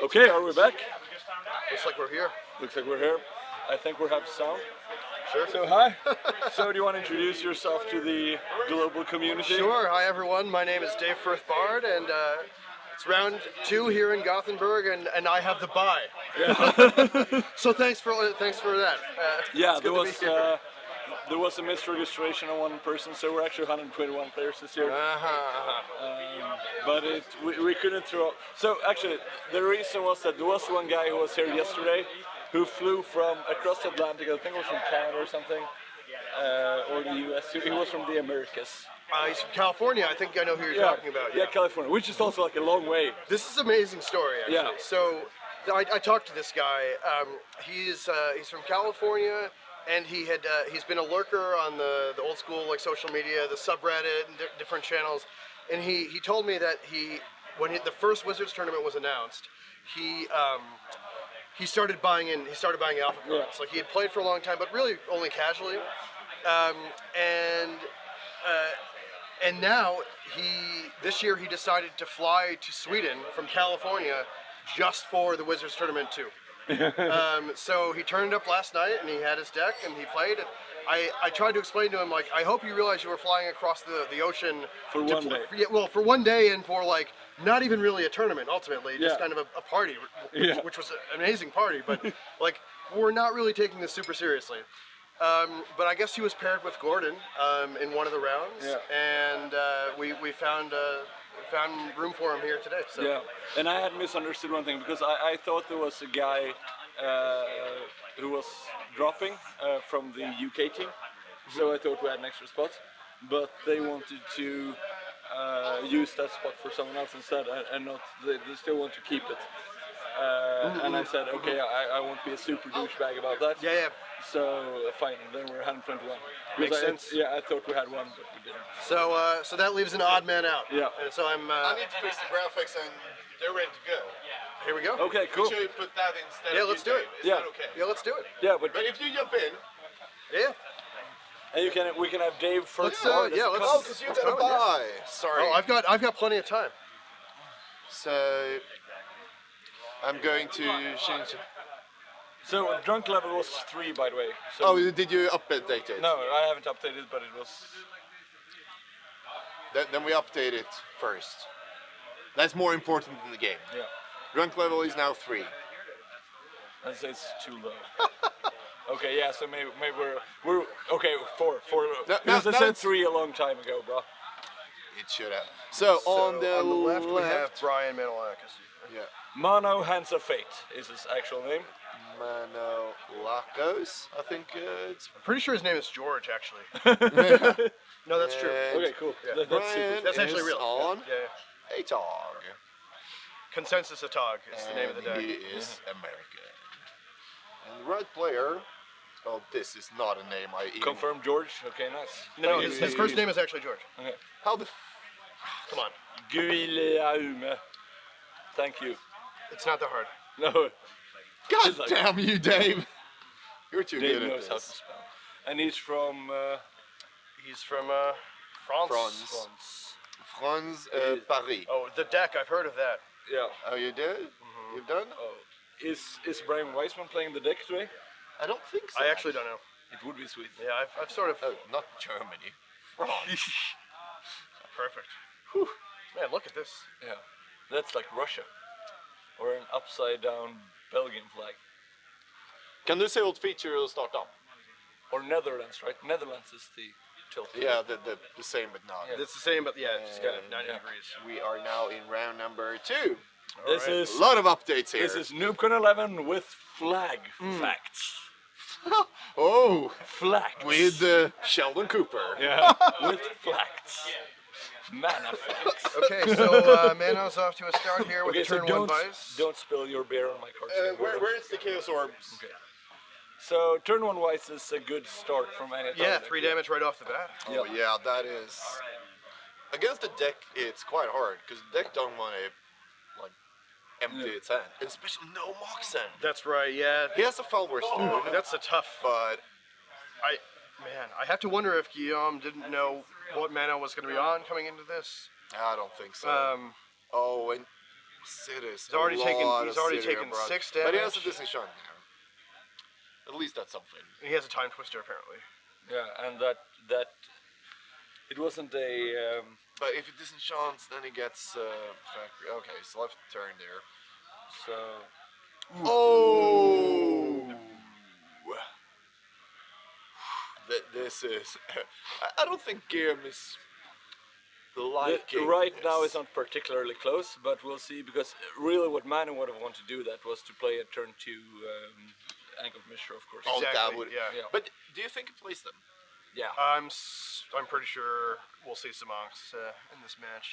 Okay, are we back? Looks like we're here. Looks like we're here. I think we have sound. Sure. So hi. So do you want to introduce yourself to the global community? Sure. Hi everyone. My name is Dave Firth Bard, and it's round 2 here in Gothenburg, and I have the bye. Yeah. So thanks for that. Yeah, it's good to be here. there was a misregistration on one person, so we're actually 121 players this year. But we couldn't throw. So actually, the reason was that there was one guy who was here yesterday, who flew from across the Atlantic. I think it was from Canada or something, or the U.S. He was from the Americas. He's from California. I think I know who you're talking about. Yeah, California, which is also like a long way. This is an amazing story, actually. Yeah. So I talked to this guy. He's from California, and he's been a lurker on the old school like social media, the subreddit, and different channels. And he told me that when the first Wizards tournament was announced, he started buying alpha cards. Like he had played for a long time, but really only casually. And now this year he decided to fly to Sweden from California just for the Wizards tournament too. So he turned up last night and he had his deck and he played. And I tried to explain to him, like, I hope you realize you were flying across the ocean for one day. Yeah, well, for one day and for like not even really a tournament. Ultimately, just kind of a party, which was an amazing party. But like, we're not really taking this super seriously. But I guess he was paired with Gordon in one of the rounds, and we found room for him here today. So. Yeah, and I had misunderstood one thing because I thought there was a guy who was dropping from the UK team, so I thought we had an extra spot, but they wanted to use that spot for someone else instead, and not they still want to keep it. And I said, okay, I won't be a super douchebag about that. Yeah. So fine, then we're 121. Makes sense. Yeah, I thought we had one, but we didn't. So that leaves an odd man out. Yeah. And so I'm. I need to fix the graphics, and they're ready to go. Here we go. Okay, cool. Make sure you put that instead. Yeah, of let's you, do it. Dave. Is that okay? Yeah, let's do it. Yeah, But if you jump in. Yeah. And we can have Dave first. Let's Oh, because you gotta buy. Sorry. Oh, I've got plenty of time. So I'm going to change. So drunk level was 3, by the way. So Oh, did you update it? no, I haven't updated, but it was. Then we update it first. That's more important than the game. Yeah. Drunk level is now 3. I'd say it's too low. Okay, yeah. So maybe we're okay. 4. Because I said 3 a long time ago, bro. It should have. So on the left we have Brian Manolakis. Yeah. Mano Hands of Fate is his actual name. Manolakos, I think it's. Pretty sure his name is George, actually. No, that's true. And Okay, cool. Yeah. That's actually real. On Yeah. a dog. Consensus Atog is the name of the deck. He is American. And the right player. Oh, this is not a name I even. Confirm George. Okay, nice. No, his first name is actually George. Okay. How the. Come on. Guileaume. Thank you. It's not that hard. No. God It's like- damn you, Dave! You're too Dave good at knows how to this. spell. And he's from. He's from France. France. Franz Paris. Oh, the deck. I've heard of that. Yeah. Oh, you did? You've done? Oh. Is Brian Weissman playing the deck today? I don't think so. I actually don't know. It would be sweet. Yeah, I've sort of. Oh, not Germany. France. Perfect. Whew. Man, look at this. Yeah. That's like Russia. Or an upside down Belgian flag. Kan du se åt feature och starta? Or Netherlands, right? Netherlands is the tilt. Yeah, the same but not. Yeah. It's the same, but yeah, it's just kind of 90 Yeah. degrees. We are now in round number 2. This Alright. is A lot of updates here. this is NoobCon 11 with flag facts. Oh, Flags. with Sheldon Cooper. Yeah, with flags. Mana flags. Okay, so Mano's off to a start here with Okay, the so turn 1 vice. don't spill your beer on my cards. Where's the Chaos Orbs? Okay. So turn 1 Vice is a good start from any Yeah, deck. 3 damage right off the bat. Oh yeah, that is. Against the deck, it's quite hard because the deck don't want to like empty its hand, and especially no Moxen. That's right. Yeah, He has a Falwar Stone, that's a tough. but I have to wonder if Guillaume didn't know what mana was going to be on coming into this. I don't think so. Um, Oh, and Cities. He's already taken 6 damage. But he has a disenchant now. At least that's something. And he has a time twister apparently. Yeah, and that it wasn't a. But if he disenchants, then he gets factory. Okay, so left turn there. So Oh! This is. I don't think Guillaume is liking right this. now it's not particularly close, but we'll see, because really what Manu would have wanted to do that was to play a turn 2 Ank of Mishra, of course. Oh, that Exactly, would. yeah. But do you think he plays them? Yeah. I'm pretty sure we'll see some Monks in this match.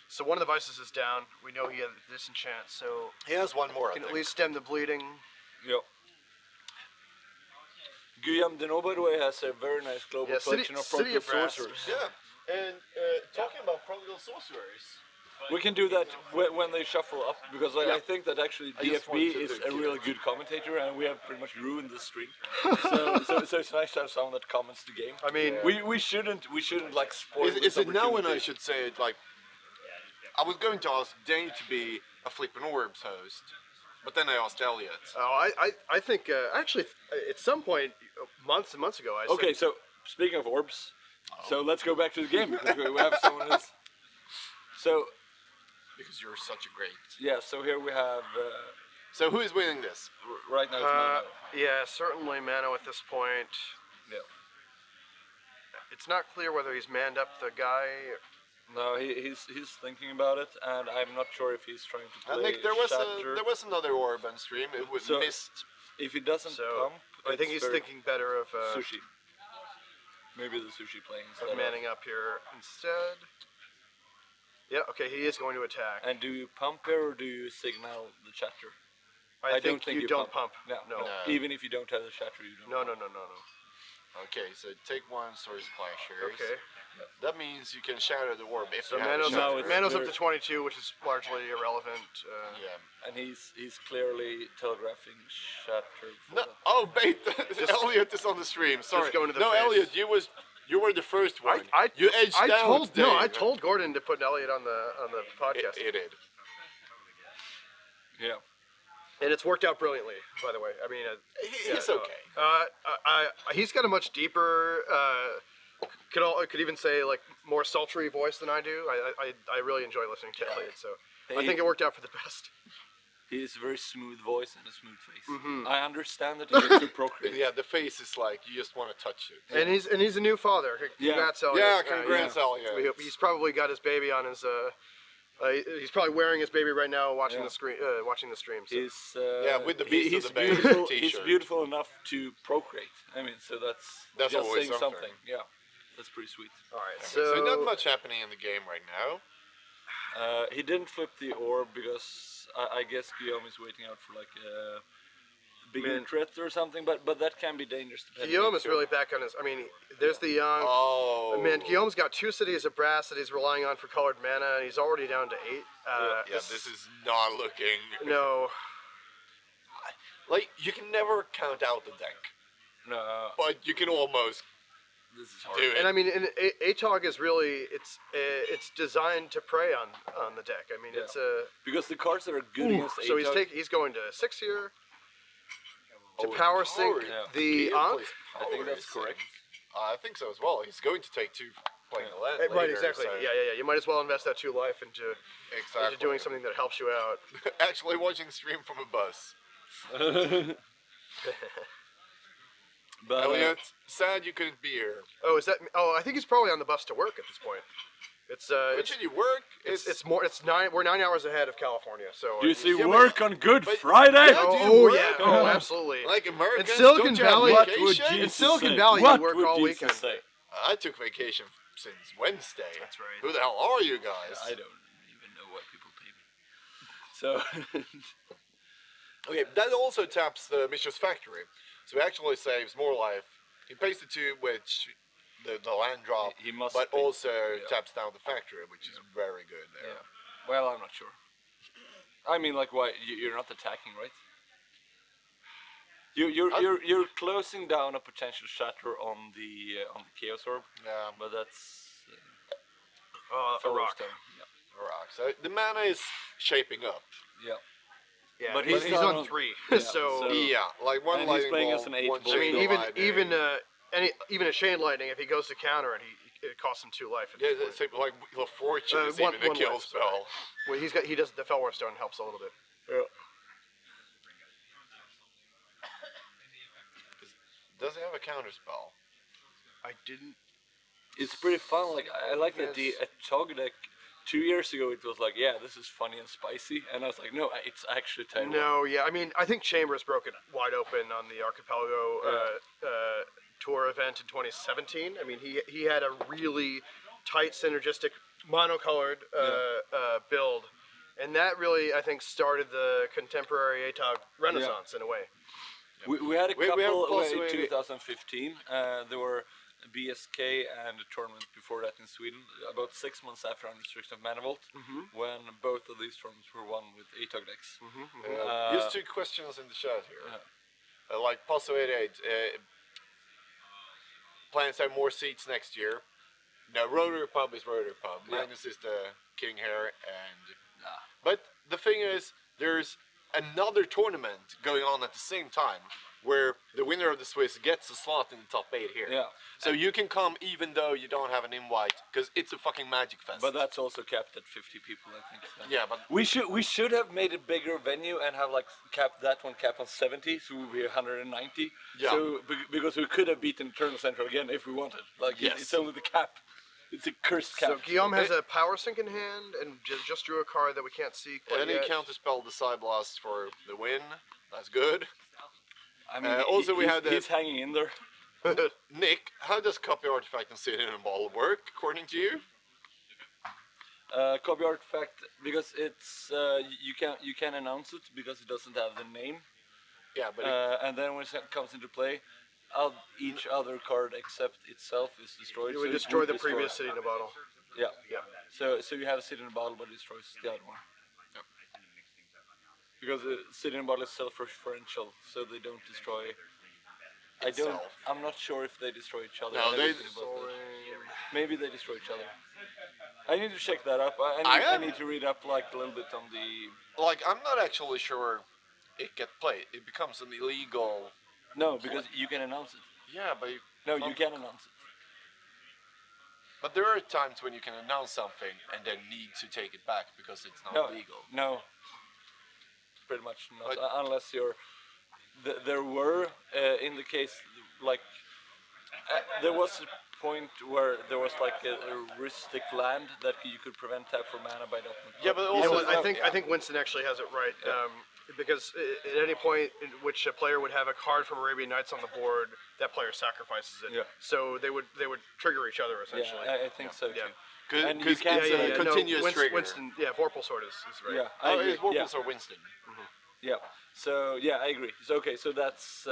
So one of the vices is down. We know he had a disenchant, so He has one more. I can at think. least stem the bleeding. Yeah. Guillaume Denot, by the way, has a very nice global Yeah, collection of City Prodigal of Brass. Sorcerers. Yeah. And talking about Prodigal Sorcerers. We can do that when they shuffle up, because I think that actually I just want DFB to is do a really good commentator, and we have pretty much ruined the stream. so it's nice to have someone that comments the game. I mean, We shouldn't like spoil. Is this it now when I opportunity. should say it? Like, I was going to ask Dane to be a Flippin' Orbs host, but then I asked Elliot. I think actually at some point months and months ago I Okay, said, so speaking of orbs, so let's go back to the game, because we have someone who's. So Because you're such a great. yeah, so here we have So who is winning this? right now it's Mano. yeah, certainly Mano at this point. Yeah. It's not clear whether he's manned up the guy. No, he's thinking about it, and I'm not sure if he's trying to play I think there Shatter. was another orb on stream. It was So- missed. If he doesn't So pump, I think it's he's very thinking better of sushi. Maybe the sushi playing instead of. manning up here instead. Yeah, okay, he is going to attack. And do you pump here, or do you signal the chatter? I think you don't pump. No, No. No. Even if you don't have the chatter, you don't. No. Okay, so take one Sword Splashers. Okay. That means you can shatter the orb if So you have Mano's, a Now shatter. it's Mano's up very- to 22, which is largely irrelevant. Yeah. And he's clearly telegraphing shatter. For No, that. oh, bait! Elliot is on the stream. Sorry. going to the no, face. Elliot, you were the first one. You edged I out. told no, I Dave. told Gordon to put Elliot on the podcast, It did. Yeah. and it's worked out brilliantly. By the way, I mean, He's no. okay. He's got a much deeper, could even say like more sultry voice than I do. I really enjoy listening to Elliot, so I think it worked out for the best. He has a very smooth voice and a smooth face. Mhm. I understand that he gets to procreate. Yeah, the face is like you just want to touch it. And he's a new father. Congrats, Elliot. Yeah, congrats, Elliot. He's probably got his baby on his. He's probably wearing his baby right now, watching Yeah. the screen, watching the stream. So. He's with the beast of he's the baby beautiful. He's t-shirt. beautiful enough to procreate. I mean, so that's just always saying something. Yeah, that's pretty sweet. All right, So not much happening in the game right now. He didn't flip the orb because I guess Guillaume is waiting out for like a bigger threat or something. But that can be dangerous. Guillaume is really back on his. I mean, there's the young. Oh. Man, Guillaume's got 2 cities of brass that he's relying on for colored mana, and he's already down to 8. Yeah, this is not looking. No. Like you can never count out the deck, No, but you can almost this is hard. do it. And I mean, ATOG is really it's designed to prey on the deck. I mean, Yeah. it's a Because the cards that are good against so ATOG, he's going to 6 here to Oh, power power, sync yeah. the Guillaume Ankh. plays I think power, that's correct. I think so as well. He's going to take 2 playing the land. Right, later, exactly. so- Yeah. You might as well invest that 2 life into Exactly. doing something that helps you out. Actually watching stream from a bus. But Elliot, sad you couldn't be here. Oh, is that? Oh, I think he's probably on the bus to work at this point. It's When should you work? it's more. It's 9. We're 9 hours ahead of California. So do you see Yeah, work on Good but- Friday? Yeah, do you Oh work? yeah. Oh, absolutely. Like Americans, In Silicon don't you have Valley- What would vacation? Jesus In Silicon say? Valley, you What work would all Jesus weekend. say? I took vacation since Wednesday. That's right. Who the hell are you guys? I don't even know what people pay me. So Okay, that also taps the Mishra's Factory. So he actually saves more life. He pays the 2, which the land drop, he must but pay. also Yeah. taps down the factory, which is very good there. yeah. Well, I'm not sure. I mean, like, why you're not attacking, right? You're closing down a potential shatter on the Chaos Orb, Yeah, but that's A rock. Stone. Yeah. rock. So the mana is shaping up. Yeah. Yeah, But he's he's not on on- 3, yeah, so. so- Yeah, like one And he's lightning playing bolt, as an 8 one bolt. I mean, chain even lightning. even a chain lightning, if he goes to counter it, it costs him 2 life. At Yeah, this point. it's like Wheel of Fortune is one- even a one kill life, spell. Well, he does the Felwar Stone helps a little bit. Does he have a counter spell? I didn't. It's pretty fun. Like I like that Yes. at Chog deck 2 years ago it was like, yeah, this is funny and spicy, and I was like, no, it's actually Taiwan. No, yeah, I mean, I think Chambers broke it wide open on the Archipelago tour event in 2017. I mean, he had a really tight, synergistic, monocolored build, and that really, I think, started the contemporary ATOG renaissance in a way. We had a We have couple in possibly- 2015. There were BSK and a tournament before that in Sweden, about 6 months after Unrestricted Manifold, when both of these tournaments were won with ATOG decks. Just 2 questions in the chat here. Like Paso 88, plans to have more seats next year. Now, Rotary Pub is Rotary Pub. Magnus is the king here, and but the thing is, there's another tournament going on at the same time where the winner of the Swiss gets a slot in the top 8 here. Yeah. So you can come even though you don't have an invite, because it's a fucking magic fest. But that's also capped at 50 people, I think. So. Yeah, but We should have made a bigger venue and have like capped that one cap on 70, so we'd be 190. Yeah. So because we could have beaten Eternal Central again if we wanted. Like Yes. it's only the cap. It's a cursed cap. So Guillaume has a power sync in hand and just drew a card that we can't see quite any yet. counterspell the side blast for the win. That's good. I mean, also we he's, had the- he's hanging in there. Nick, how does copy artifact and sit in a ball work according to you? Copy artifact because it's you can announce it because it doesn't have the name. Yeah, but And then when it comes into play, each other card except itself is destroyed. You so would it destroy would the previous city in a bottle. Yeah. Yeah. So you have a sit in a bottle, but it destroys the other one. Yep. Because the sit in a bottle is self-referential, so they don't destroy. Itself. I'm not sure if they destroy each other. No, they- Maybe they destroy each other. I need to check that up. I need to read up like a little bit on the. like I'm not actually sure it gets played. It becomes an illegal. No, because you can announce it. Yeah, but No, you can announce it. But there are times when you can announce something and then need to take it back because it's not No, legal. no. Pretty much not, But- unless you're. There were in the case like there was a point where there was like a heuristic land that you could prevent tap for mana by not. Yeah, but You know also what, I think Winston actually has it right. Because at any point in which a player would have a card from Arabian Nights on the board, that player sacrifices it. Yeah. So they would trigger each other essentially. Yeah, I think so too. Yeah. And you because can't it's say- a continuous Winston, trigger. Winston, yeah, Vorpal Sword is right. Yeah, Oh, agree. it's Warples or Winston. Yeah. So yeah, I agree. So okay, so that's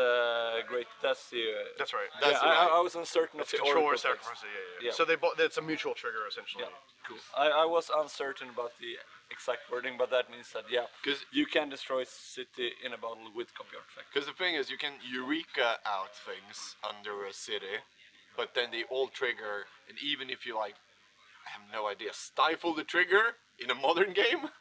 great. That's the. That's right. That's yeah, right. I was uncertain of It's the controller Oracle text. sacrifice. Yeah. Yeah. So it's a mutual trigger essentially. Yeah, cool. I was uncertain about the exact wording, but that means that 'Cause you can destroy city in a bottle with copy artifact. Because the thing is, you can Eureka out things under a city, but then the old trigger, and even if you like, I have no idea, stifle the trigger in a modern game,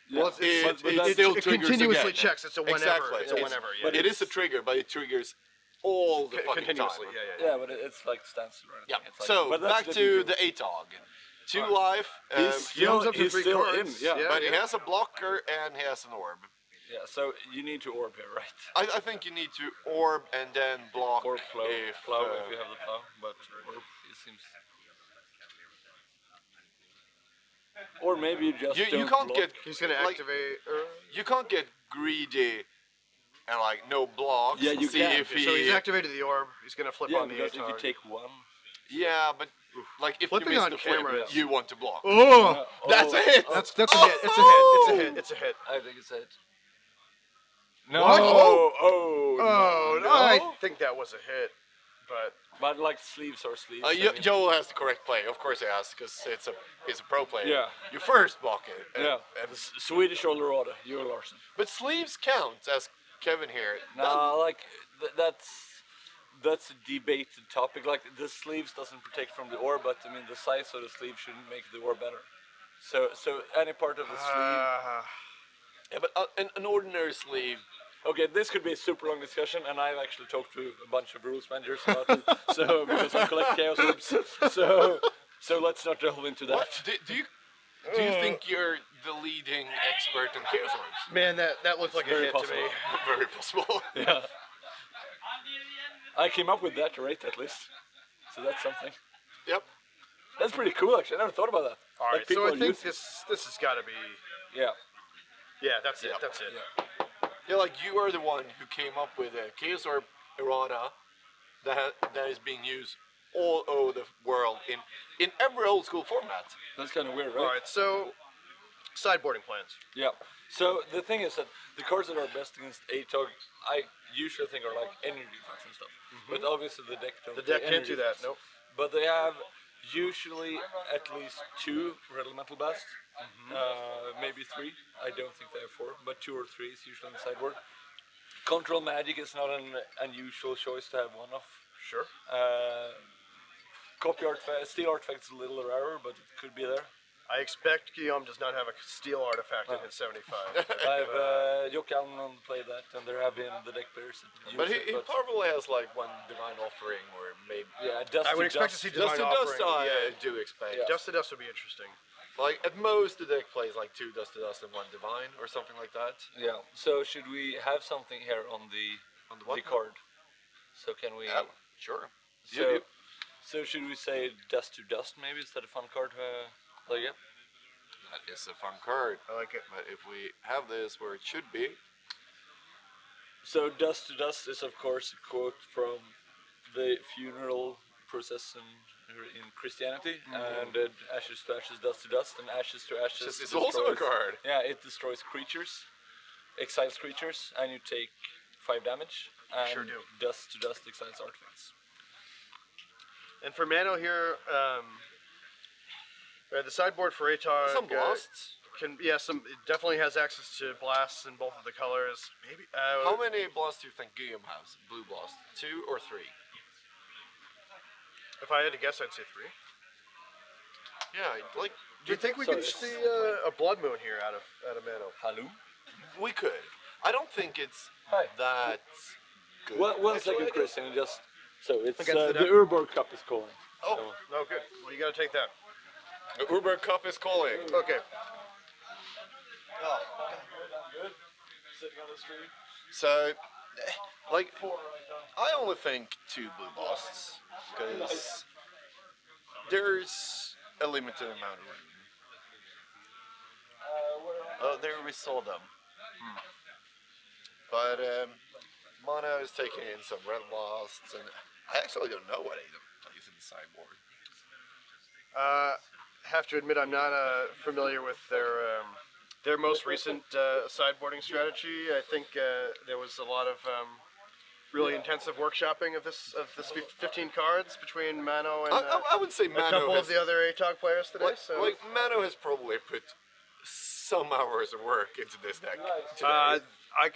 Yeah. Well, it that's- still it triggers continuously again. checks. It's a whenever. Exactly. It's a whenever. Yeah. but It is a trigger, but it triggers all the fucking continuously. time. Yeah. Yeah, but it's like stands or anything. Yeah. It's like, So but that's back the to detail. the ATOG. 2 life, Still, up to he's 3 still cards. in. Yeah. but he has a blocker and he has an orb. Yeah. So you need to orb here, right? I think you need to orb and then block Or plow. if Plow if you have the plow, but orb it seems. Or maybe you just you don't can't block. get He's gonna like, activate. you can't get greedy and like no blocks. Yeah, you see can. if he. So he's activated the orb. He's gonna flip Yeah, on the because if you ATOG. take one. Yeah, but like if Flipping you miss on the flip, camera is- you want to block. Oh, That's a hit. that's a hit. It's a hit. It's a hit. It's a hit. I think it's a hit. No. What? Oh, Oh, no. I think that was a hit, but But like sleeves are sleeves. I mean, Joel has the correct play. Of course he has, because he's a pro player. Yeah. You first block it. yeah. Swedish Eldorado, Joel Larsen. But sleeves count, as Kevin here. No, like that's a debated topic. Like the sleeves doesn't protect from the ore, but I mean the size of the sleeve shouldn't make the ore better. So any part of the sleeve. Yeah, but an ordinary sleeve. Okay, this could be a super long discussion, and I've actually talked to a bunch of rules managers about it. So because I collect chaos orbs, so let's not delve into that. What do you think you're the leading expert in chaos orbs? Man, that looked like a Very hit possible. to me. Very possible. Yeah. I came up with that rate at least, so that's something. Yep. That's pretty cool, actually. I never thought about that. All right, people so I are think using- this has got to be. Yeah. Yeah, that's it. Yep. That's it. Yeah. Yeah, like you are the one who came up with a chaos orb errata that is being used all over the world in every old school format. That's kind of weird, right? All right, so sideboarding plans. Yeah. So the thing is that the cards that are best against ATOG, I usually think are like energy defense and stuff. But obviously the deck don't. The deck play can't energy do that. defense. Nope. But they have usually at least 2 Riddle Metal Blasts. Maybe 3. I don't think they have 4, but 2 or 3 is usually on the sideboard. Control Magic is not an unusual choice to have one of. Sure. Copy Artifact, Steel Artifact is a little rarer, but it could be there. I expect Guillaume does not have a steel artifact in his 75. I've Jock Allen played that, and there have been the deck players that use But he it. probably has like one divine offering or maybe Yeah, Dust I would to expect Dust. to see dust divine to dust. offering. I do expect. Yeah. Dust to dust would be interesting. Like at most the deck plays like 2 dust to dust and 1 divine or something like that. Yeah. So should we have something here on the what? card? So can we? Yeah, sure. So, so should we say Dust to Dust maybe? Is that a fun card to play? Yeah. That is a fun card. I like it. But if we have this where it should be, So Dust to Dust is of course a quote from the funeral process in Christianity, and ashes to ashes, dust to dust, and ashes to ashes. it's also a destroys- card. Yeah, it destroys creatures, exiles creatures, and you take 5 damage. And Sure do. Dust to dust exiles artifacts. And for Mano here, the sideboard for Atog Some blasts. it definitely has access to blasts in both of the colors. Maybe. How many blasts do you think Guillaume has? Blue blast, 2 or 3? If I had to guess, I'd say 3. Yeah, like Do you think we So could it's- see a blood moon here out of Mano? Hello. we could. I don't think it's Hi. that good. One second, Actually, Christian. Just so it's Against the the deck? Urborg Cup is calling. Oh, Oh, good. Well, you got to take that. the Uber Cup is calling. Okay. Good. Sitting on the street. So, like, I only think 2 blue blasts because there's a limited amount of room. Oh, there we saw them. But Mono is taking in some red blasts, and I actually don't know what Adam plays in the sideboard. Have to admit, I'm not familiar with their most recent sideboarding strategy. I think there was a lot of really intensive workshopping of this 15 cards between Mano and I would say a Mano couple has, of the other ATOG players today. like Mano has probably put some hours of work into this deck today. I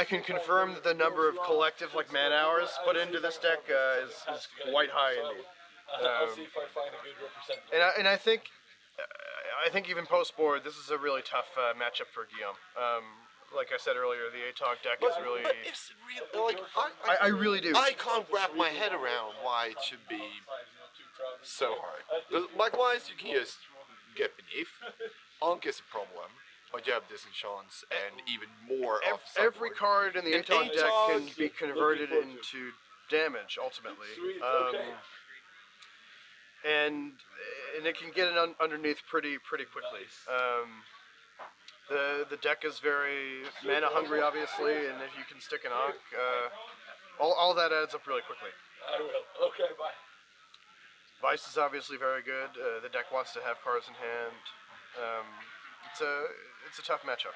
can confirm that the number of collective man hours put into this deck is quite high indeed. I'll see if I find a good representative. And I think even post board, this is a really tough matchup for Guillaume. Like I said earlier, the ATOG deck is really. But it's real. Like I really do. I can't wrap my head around why it should be so hard. Likewise, you can just get beneath. Ankh is a problem, but you have disenchants and even more of Every sideboard. card in the An ATOG deck can ATOG be converted into damage ultimately. Sweet, okay. And it can get it underneath pretty quickly. The deck is very mana hungry, obviously, and if you can stick an Ankh, all that adds up really quickly. I will. Okay, bye. Vice is obviously very good. The deck wants to have cards in hand. It's a tough matchup.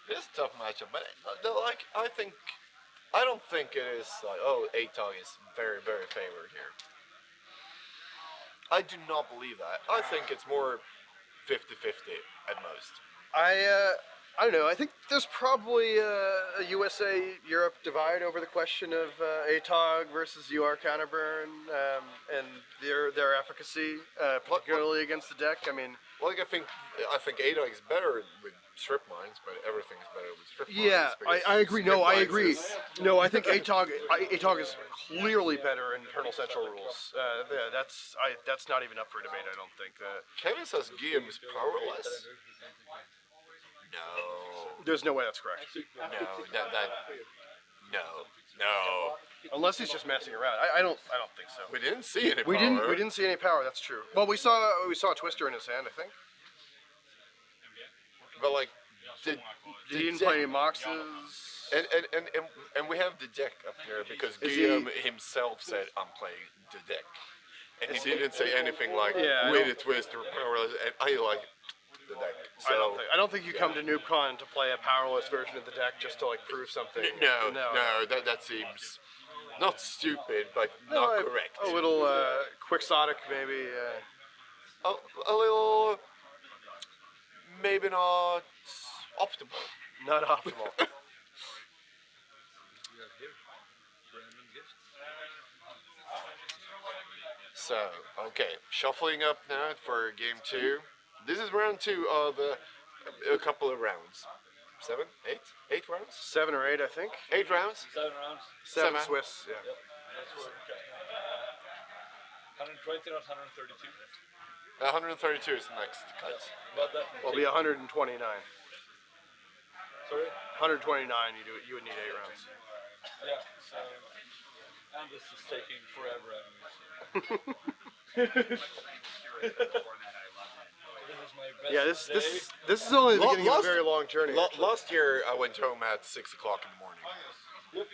It's a tough matchup, but I don't think it is like ATOG is very favored here. I do not believe that. I think it's more 50-50 at most. I I don't know. I think there's probably a USA-Europe divide over the question of ATOG versus UR Counterburn and their efficacy, particularly against the deck. I mean, like I think ATOG is better with strip mines, but everything is better with strip mines. yeah, I agree. No, I agree. No, I think ATOG is clearly better in Eternal Central rules. Yeah, that's not even up for debate. I don't think. Kevin says Guillaume is powerless. No. There's no way that's correct. No. Unless he's just messing around. I don't think so. We didn't see any power. We didn't see any power. That's true. Well, we saw a twister in his hand, I think. But like, he didn't play any moxes. And we have the deck up here because Guillaume himself said, "I'm playing the deck," and he didn't say anything like with a twist or powerless. And I like the deck. So I don't think you come to NoobCon to play a powerless version of the deck just to like prove something. No, that seems not stupid, but not correct. A little quixotic, maybe. A little, maybe not optimal. Not optimal. So, okay, shuffling up now for game 2. This is round 2 of a couple of rounds. 7? 8? 8 rounds? 7 or 8, I think. 8 rounds? 7 rounds. 7 Swiss, yeah. Yep. That's what, 120 or 132. 132 is the next cut. Yes. But that Will be 129. Sorry? 129. You would need 8 rounds. Yeah. So, and this is taking forever. Yeah, this is only the beginning of a very long journey. Last year I went home at 6 o'clock in the morning.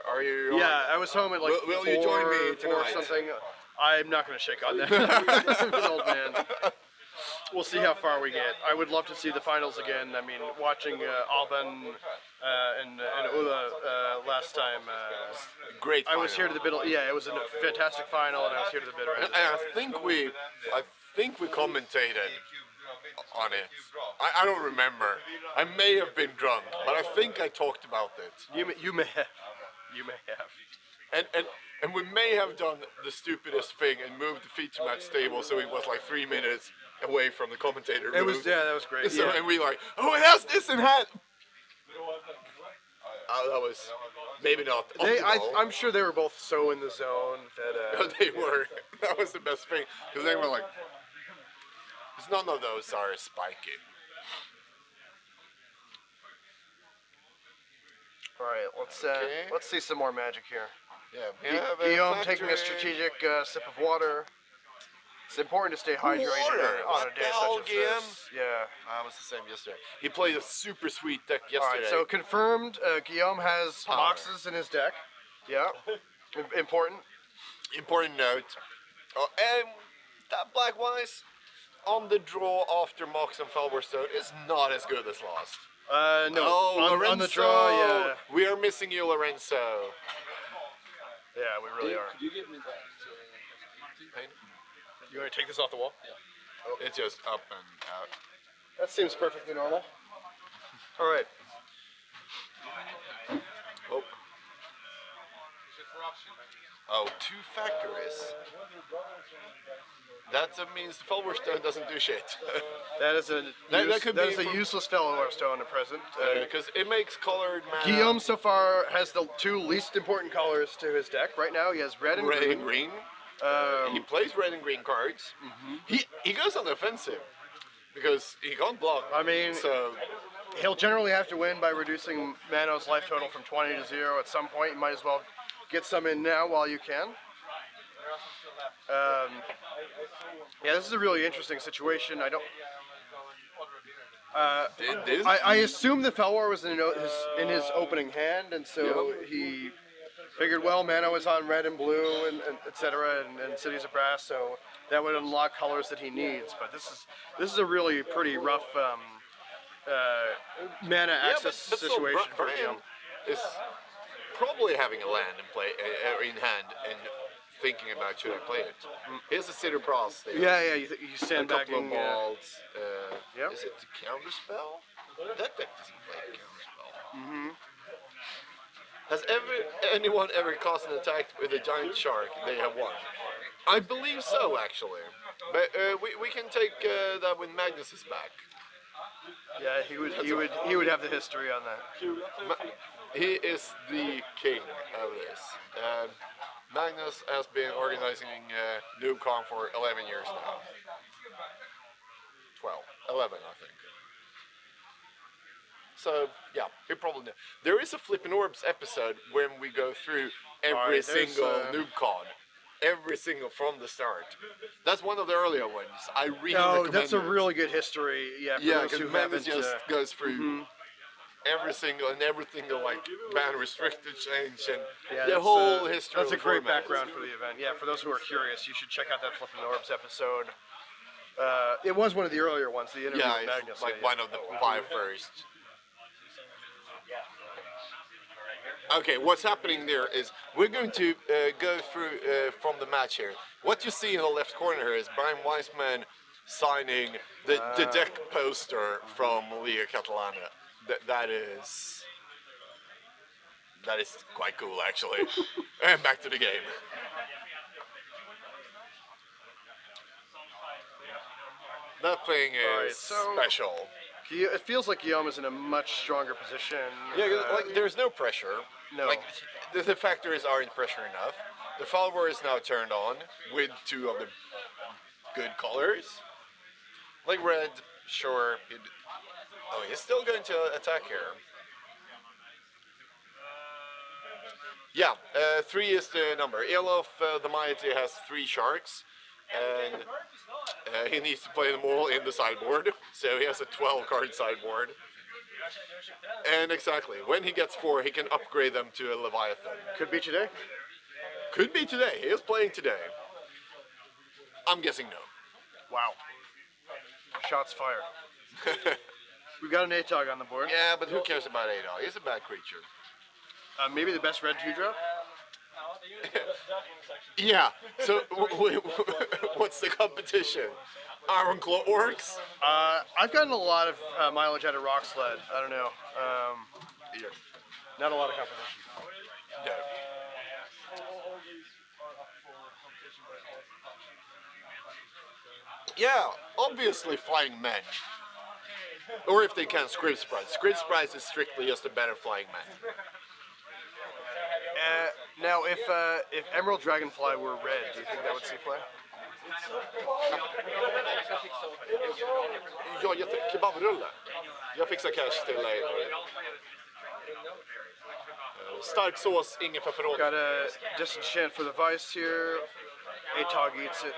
Are you? Yeah, I was home at like Will 4, you join me 4 tonight? something. I'm not going to shake on that. I'm an old man. We'll see how far we get. I would love to see the finals again. I mean, watching Alban and Ula last time. Great. I was here to the middle. Yeah, it was a fantastic final, and I was here to the bitter end. And I think we commentated on it. I don't remember. I may have been drunk, but I think I talked about it. You may have. You may have. And we may have done the stupidest thing and moved the feature match table so it was like 3 minutes away from the commentator It booth. was that was great. So, Yeah. and we like, oh, it has this in hand. That was maybe not optimal. I'm sure they were both so in the zone that. They were. That was the best thing because they were like, because none of those are spiky. All right, let's see some more magic here. Yeah. Guillaume taking a strategic sip of water. It's important to stay hydrated on a day such as this. Yeah. Was the same yesterday. He played a super sweet deck yesterday. All right, so confirmed. Guillaume has boxes in his deck. Yeah. Important. Important note. And that Black Wise on the draw after Mox and Falberstone is not as good as last. No. Oh, on the draw, yeah. We are missing you, Lorenzo. Yeah, we really are. Could you give me that? You want to take this off the wall? Yeah. It's just up and out. That seems perfectly normal. All right. Oh, 2 factories. That means the Falberstone doesn't do shit. That is a useless fellow stone at present. Because it makes colored mana. Guillaume so far has the 2 least important colors to his deck. Right now he has red and green. He plays red and green cards. He goes on the offensive because he can't block. I mean, so he'll generally have to win by reducing Mano's life total from 20 to 0 at some point. You might as well get some in now while you can. Yeah, this is a really interesting situation. I assume the Felwar was in his opening hand, and so he figured, well, Mano is on red and blue, and etc., and Cities of Brass, so that would unlock colors that he needs. But this is a really pretty rough mana access situation for him. Is probably having a land in play in hand and thinking about should I play it. Here's a City of Brass there. Yeah, you sandbagging. A couple of balls. Yep. Is it the counter spell? That deck doesn't play counterspell. Has anyone ever caused an attack with a giant shark? They have won. I believe so, actually. But we can take that when Magnus is back. Yeah, he would have the history on that. He is the king of this. Magnus has been organizing n00bcon for 11 years now. 12, 11, I think. So, yeah, he probably knew. There is a Flippin' Orbs episode when we go through every single n00bcon. Every single from the start. That's one of the earlier ones. I really recommend that's a it. really good history. Yeah, for those who Magnus haven't. just goes through every single like ban restricted change and the whole history. That's of a great format. background for the event. Yeah, for those who are curious, you should check out that Flippin' Orbs episode. It was one of the earlier ones, the interview with Magnus. It's like one of the 5 first. Okay, what's happening there is we're going to go through from the match here. What you see in the left corner here is Brian Weissman signing the deck poster from Liga Catalana. That is quite cool, actually. And back to the game. That thing is special. It feels like Guillaume is in a much stronger position. Yeah, like there's no pressure. No. Like the factories aren't pressure enough. The follower is now turned on with 2 of the good colors. Like red, sure. He's still going to attack here. Yeah, 3 is the number. Elof the Mighty has 3 sharks, and he needs to play them all in the sideboard. So he has a 12-card sideboard. And exactly, when he gets 4, he can upgrade them to a Leviathan. Could be today. Could be today. He is playing today. I'm guessing no. Wow. Shots fired. We've got an ATOG on the board. Yeah, but who cares about Adol? He's a bad creature. Maybe the best red 2-drop? Yeah, so what's the competition? Ironclaw Orcs? I've gotten a lot of mileage out of Rock Sled. I don't know. Not a lot of competition. No. Yeah, obviously flying men. Or if they can, Script Sprites. Script Sprites is strictly just a better flying man. Now, if Emerald Dragonfly were red, do you think that would see play? Ja, kebabrulle. Jag fixar cash till dig. Stark sås, ingen pepperoni. Got a Disenchant for the Vice here. ATOG eats it.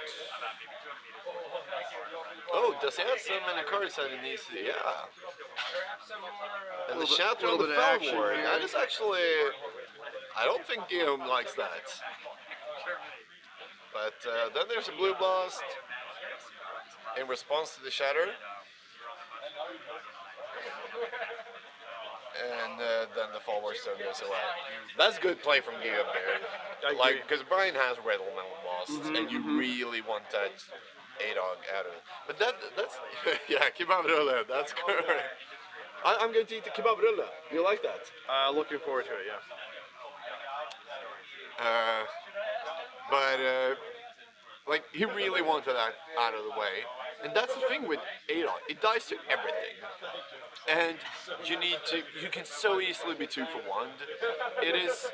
Oh, does he have so many cards that he needs to? Yeah. And the Shatter on the Felward. That is actually... I don't think Guillaume likes that. But then there's a Blue Blast in response to the Shatter. And then the Forward Stone goes away. That's good play from Guillaume here. Like, because Brian has Red Elemental Blasts, and you really want that ADOG out of it. But that's yeah, kebabrulle, that's correct. I'm going to eat the kebabrulle. You like that? Looking forward to it, yeah. Like, he really wanted that out of the way. And that's the thing with ADOG. It dies to everything. And you can so easily be 2 for 1. It is,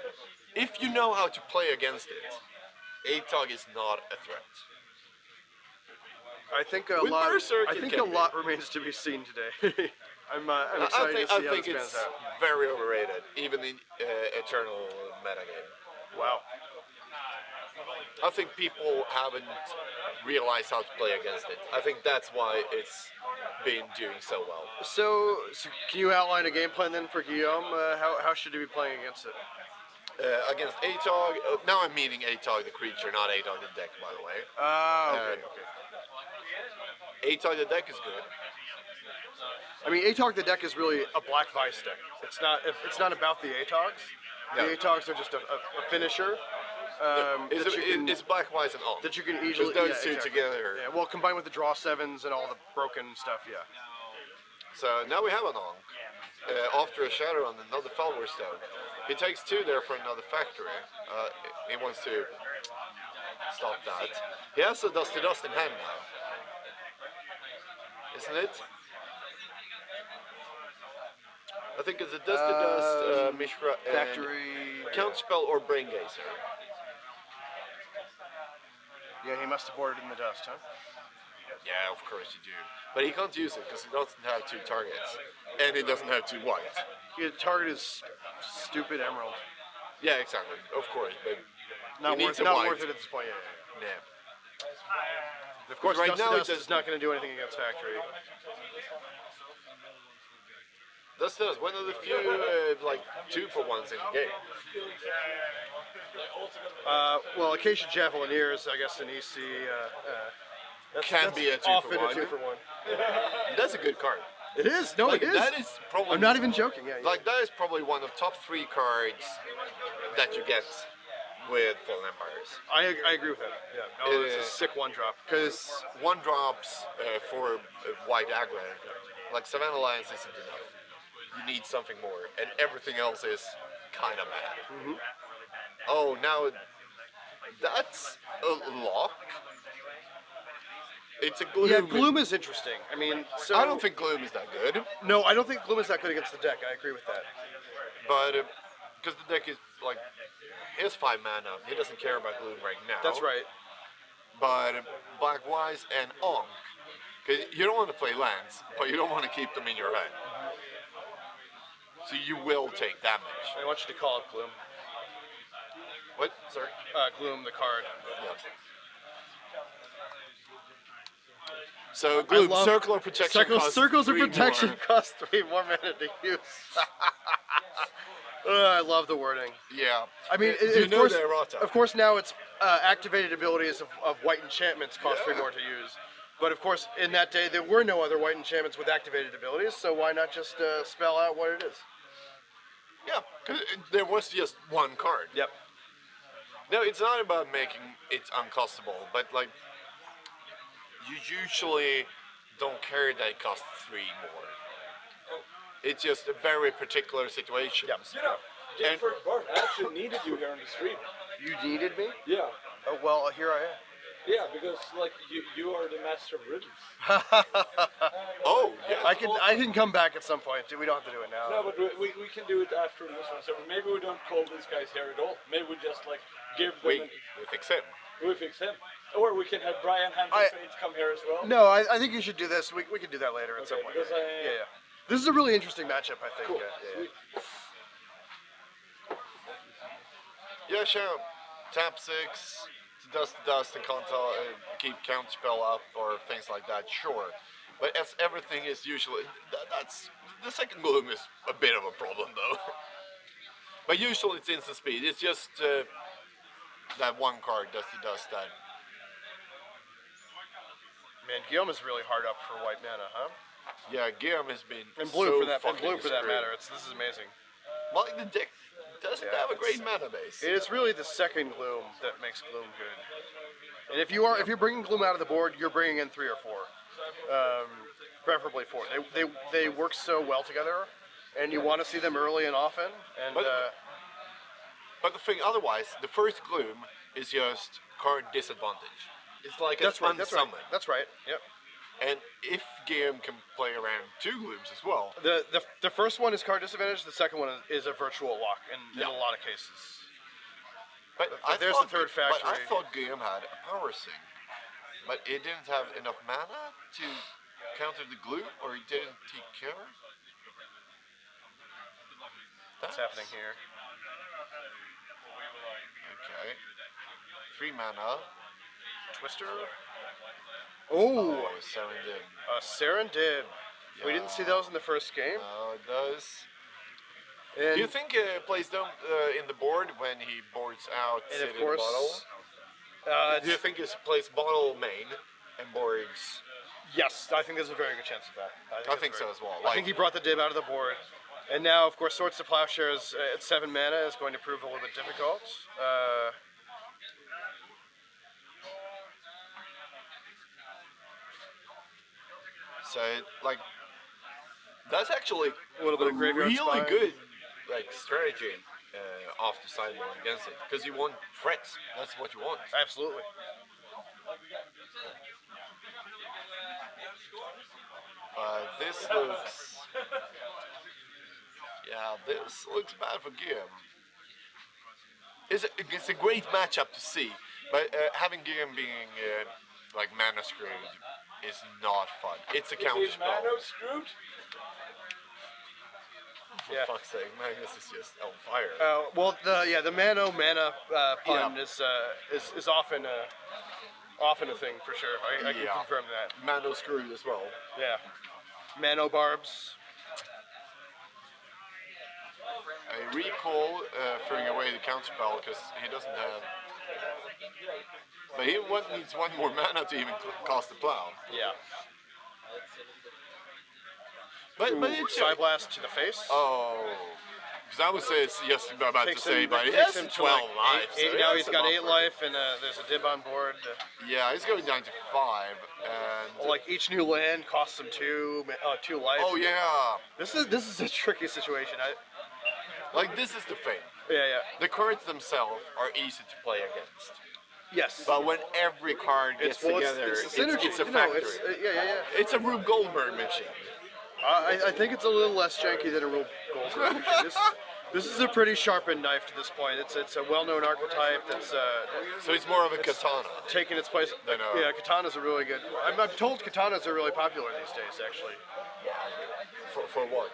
if you know how to play against it, ADOG is not a threat. I think a lot remains to be seen today. I'm excited to see how this pans out. Very overrated, even in Eternal metagame. Wow. I think people haven't realized how to play against it. I think that's why it's been doing so well. So can you outline a game plan then for Guillaume? How should he be playing against it? Against ADOG, now I'm meaning ADOG the creature, not ADOG the deck, by the way. Okay. ADOG the deck is good. I mean, ATOG the deck is really a Black Vice deck. It's not about the ATOGs. The ATOGs are just a finisher. It's Black, White, and all. That you can easily... those two together. Yeah, well, combined with the draw 7s and all the broken stuff, yeah. So now we have an Ankh. After a shadow on another follower stone. He takes 2 there for another factory. He wants to stop that. He has a Dusty Dust in hand now. Isn't it? I think it's a Dusty Dust, Mishra, and Factory. Counterspell or Brain Gazer. Yeah, he must have boarded in the dust, huh? Yeah, of course you do. But he can't use it because he doesn't have 2 targets. And he doesn't have 2 white. Yeah, the target is stupid emerald. Yeah, exactly. Of course, but Not he worth needs a white. worth it at this point. Yeah. Yeah. Of course, Right Dusty now it Dust does- is not going to do anything against Factory. Dusty Dust, one of the few like 2-for-1s in the game. Well, Acacia Javelineer is, I guess, an EC. Can be a 2 for often one. a 2-for-1. That's a good card. It is. No, Like, it is. that is probably I'm not even joking. Yeah. like that is probably one of top 3 cards that you get with Fallen Empires. I agree with that. Yeah. Oh, it's a sick 1-drop. Because 1-drops for white aggro, like Savannah Alliance isn't enough. You need something more, and everything else is kind of bad. Oh, now that's a lock. It's a gloom. Yeah, Gloom is interesting. I mean, so I don't think Gloom is that good, No, I don't think Gloom is that good against the deck. I agree with that. but because the deck is like his 5 mana, he doesn't care about Gloom right now. That's right. But Black Wise and Ankh, because you don't want to play lands, but you don't want to keep them in your hand. So you will take damage. I want you to call it Gloom. What? Sorry? Gloom, the card. Yeah. So Gloom, love- Circle of Protection costs Circles of 3 Protection more. cost 3 more mana to use. I love the wording. Yeah. I mean, Do you of know course, the errata? of course, now it's activated abilities of white enchantments cost 3 Yeah. more to use. But of course, in that day, there were no other white enchantments with activated abilities, so why not just spell out what it is? Yeah, because there was just 1 card. Yep. No, it's not about making it uncostable, but like you usually don't care that it costs 3 more. It's just a very particular situation. Yep. You know, Jennifer Bart, I actually needed you here on the stream. You needed me? Yeah. Oh, well, here I am. Yeah, because like you are the master of riddles. Oh, yeah. I can come back at some point. We don't have to do it now. No, but we can do it after this one. So maybe we don't call these guys here at all. Maybe we just like give them. We fix him. We fix him. Or we can have Brian Hampton Fates come here as well. No, I think you should do this. We can do that later at some point. because Yeah. This is a really interesting matchup, I think. Cool. Yeah. Sweet. Yeah, sure. Tap 6 to dust and keep counterspell up or things like that. Sure, but as everything is usually that's the second Gloom is a bit of a problem though. But usually it's instant speed. It's just that 1 card does that. Man, Guillaume is really hard up for white mana, huh? Yeah, Guillaume has been And blue so for that. And fucking blue for that screwed. matter. This is amazing. Well, the deck doesn't Yeah, have a great it's- mana base. It's really the second Gloom that makes Gloom good. And if you're bringing Gloom out of the board, you're bringing in 3 or 4, preferably 4. They work so well together, and you want to see them early and often. And But the thing otherwise, the first Gloom is just card disadvantage. It's like that's an right. That's right. unsummon. That's right. Yep. And if Guillaume can play around 2 Glooms as well, The first one is card disadvantage. The second one is a virtual lock in a lot of cases. but there's thought, the third But I factory. thought Guillaume had a power sink, but it didn't have enough mana to counter the Gloom, or he didn't take care. What's happening here? Okay, 3 mana. Twister. Oh, Oh, Serendib. Serendib. We didn't see those in the first game. No, it does. And, Do you think plays them in the board when he boards out and City of in the Bottle? course, Do you think he plays bottle main and boards? yes, I think there's a very good chance of that. I think so as well. I think he brought the dib out of the board. And now, of course, Swords to Plowshares at 7 mana is going to prove a little bit difficult. So, like, That's actually A little bit of graveyard really spine. good like strategy off the sideboard against it because you want threats. That's what you want. Absolutely. This looks. Yeah, this looks bad for Guillaume. It's a great matchup to see, but having Guillaume being like mana screwed is not fun. It's a counter spell. Mano screwed? For Yeah. fuck's sake, Magnus is just on fire. Well, the mana pun Yeah. is often a thing for sure. I can Yeah. confirm that. Mano screwed as well. Yeah. Mano barbs. I recall throwing away the counter spell because he doesn't have. But he needs one more mana to even cast the plow. Yeah. But it's Side blast to the face. oh, because I would say it's just about Takes to say, him, but he takes has him to 12 like lives. eight, so now has he's a got 8 buffer. life, and there's a dib on board. Yeah, he's going down to 5, and Like each new land costs him 2 life. oh yeah, This is a tricky situation. like this is the thing. Yeah. The cards themselves are easy to play against, Yes. but when every card gets together, it's the synergy. it's a you know, factory. yeah. It's a Rube Goldberg machine. I think it's a little less janky than a real gold. This is a pretty sharpened knife to this point. It's a well-known archetype that's So it's more of a katana. taking its place. Than a- Yeah, katanas are really good. I'm told katanas are really popular these days, actually. For what?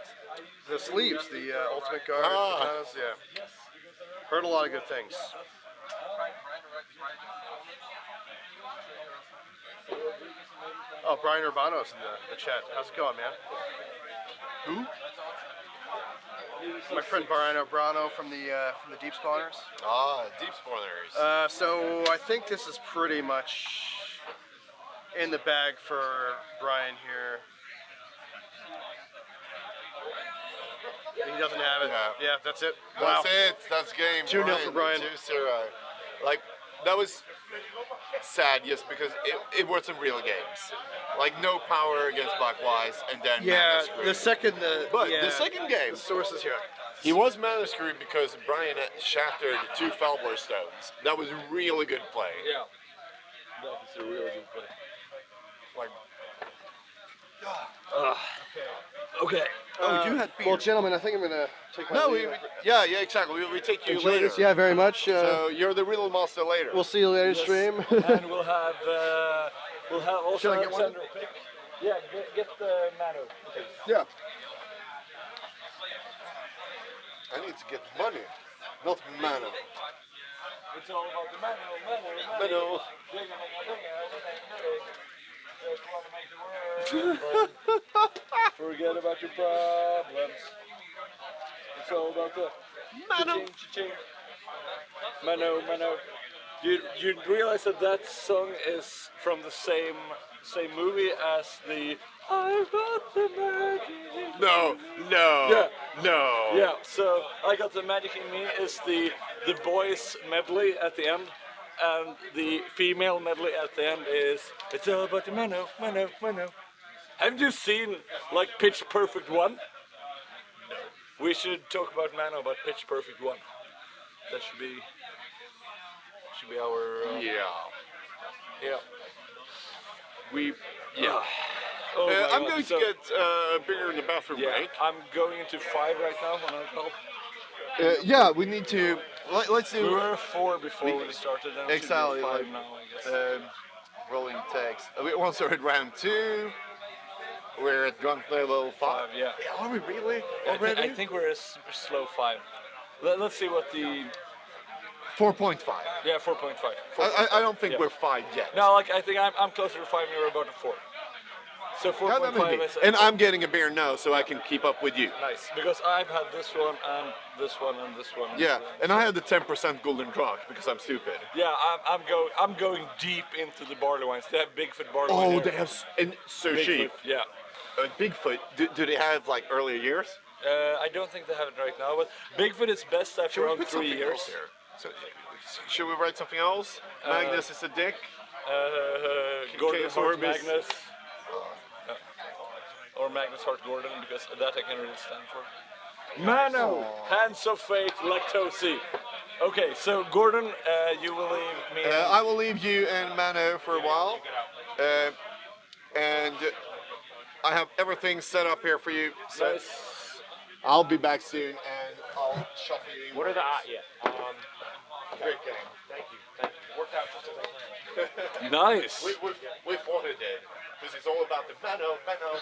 The sleeves, the ultimate guard Ah. katanas, yeah. Heard a lot of good things. Oh, Brian Urbano's in the chat. How's it going, man? Who? My friend Brian Urbano from the Deep Spawners. Ah, deep spawners. So I think this is pretty much in the bag for Brian here. He doesn't have it. Yeah. That's it. That's it. That's game. 2-0 for Brian. 2-0. Like that was sad, yes, because it wasn't real games. Like no power against Wak-Wak, and then Yeah, mana screwed. the second But yeah, the second game, the sources here. he was mana screwed because Brian had shattered 2 Falbor stones. That was really good play. Yeah. That is a really good play. Like, Okay. oh, you had beer. Well, gentlemen, I think I'm gonna take my No, leave. yeah, exactly. We take you Enjoy later. this, yeah, very much. So you're the riddle master later. We'll see you later, stream. And we'll have also Should I get one? Alexander pick. Yeah, get the Mano. Yeah. I need to get money, not mana. It's all about the Mano. Mano. Forget about your problems. It's all about the Mano. cha-ching, cha-ching. Mano. You realize that song is from the same movie as the I got the magic. No. Yeah. No. Yeah, so I got the magic in me is the boys medley at the end, and the female medley at the end is it's all about the Mano. Haven't you seen like Pitch Perfect 1? No. We should talk about Mano, but Pitch Perfect 1. That should be our Yeah. yeah. Oh my I'm God, going so- to get a beer in the bathroom Yeah, break. I'm going into 5 right now on alcohol. Yeah, we need to. Let's do. We were 4 before we started, and we should be Exactly, 5 like, now, I guess. Rolling text. We also at round 2. We're at drunk level 5. Yeah. Are we really I already? think we're a slow 5. Let's see what the 4.5. 4.5. I don't think Yeah. we're 5 yet. No, like I think I'm closer to 5 and you're about to 4. So Yeah, that may 4.5 be. is And I'm getting a beer now, so I can keep up with you. nice because I've had this one and this one and this one. Yeah, and I had the 10% golden rock because I'm stupid. Yeah, I'm going deep into the barley wines. They have Bigfoot barley wine. Oh, here. they have and so Bigfoot, cheap. Yeah. Bigfoot. Do they have like earlier years? I don't think they have it right now, but Bigfoot is best after Should we around put 3 something years. else here? So, should we write something else? Magnus is a dick. Gordon Case Hart Orbis. Magnus. or Magnus Hart Gordon, because that I can really stand for. Mano, Hands of Fate, Lactose. Okay, so Gordon, you will leave me. I will leave you and Mano for a while, and I have everything set up here for you. So Nice. I'll be back soon, and I'll shuffle you in. What are the great game. Thank you. It worked out just as I planned. Nice. We thought it did. Because it's all about the Mano.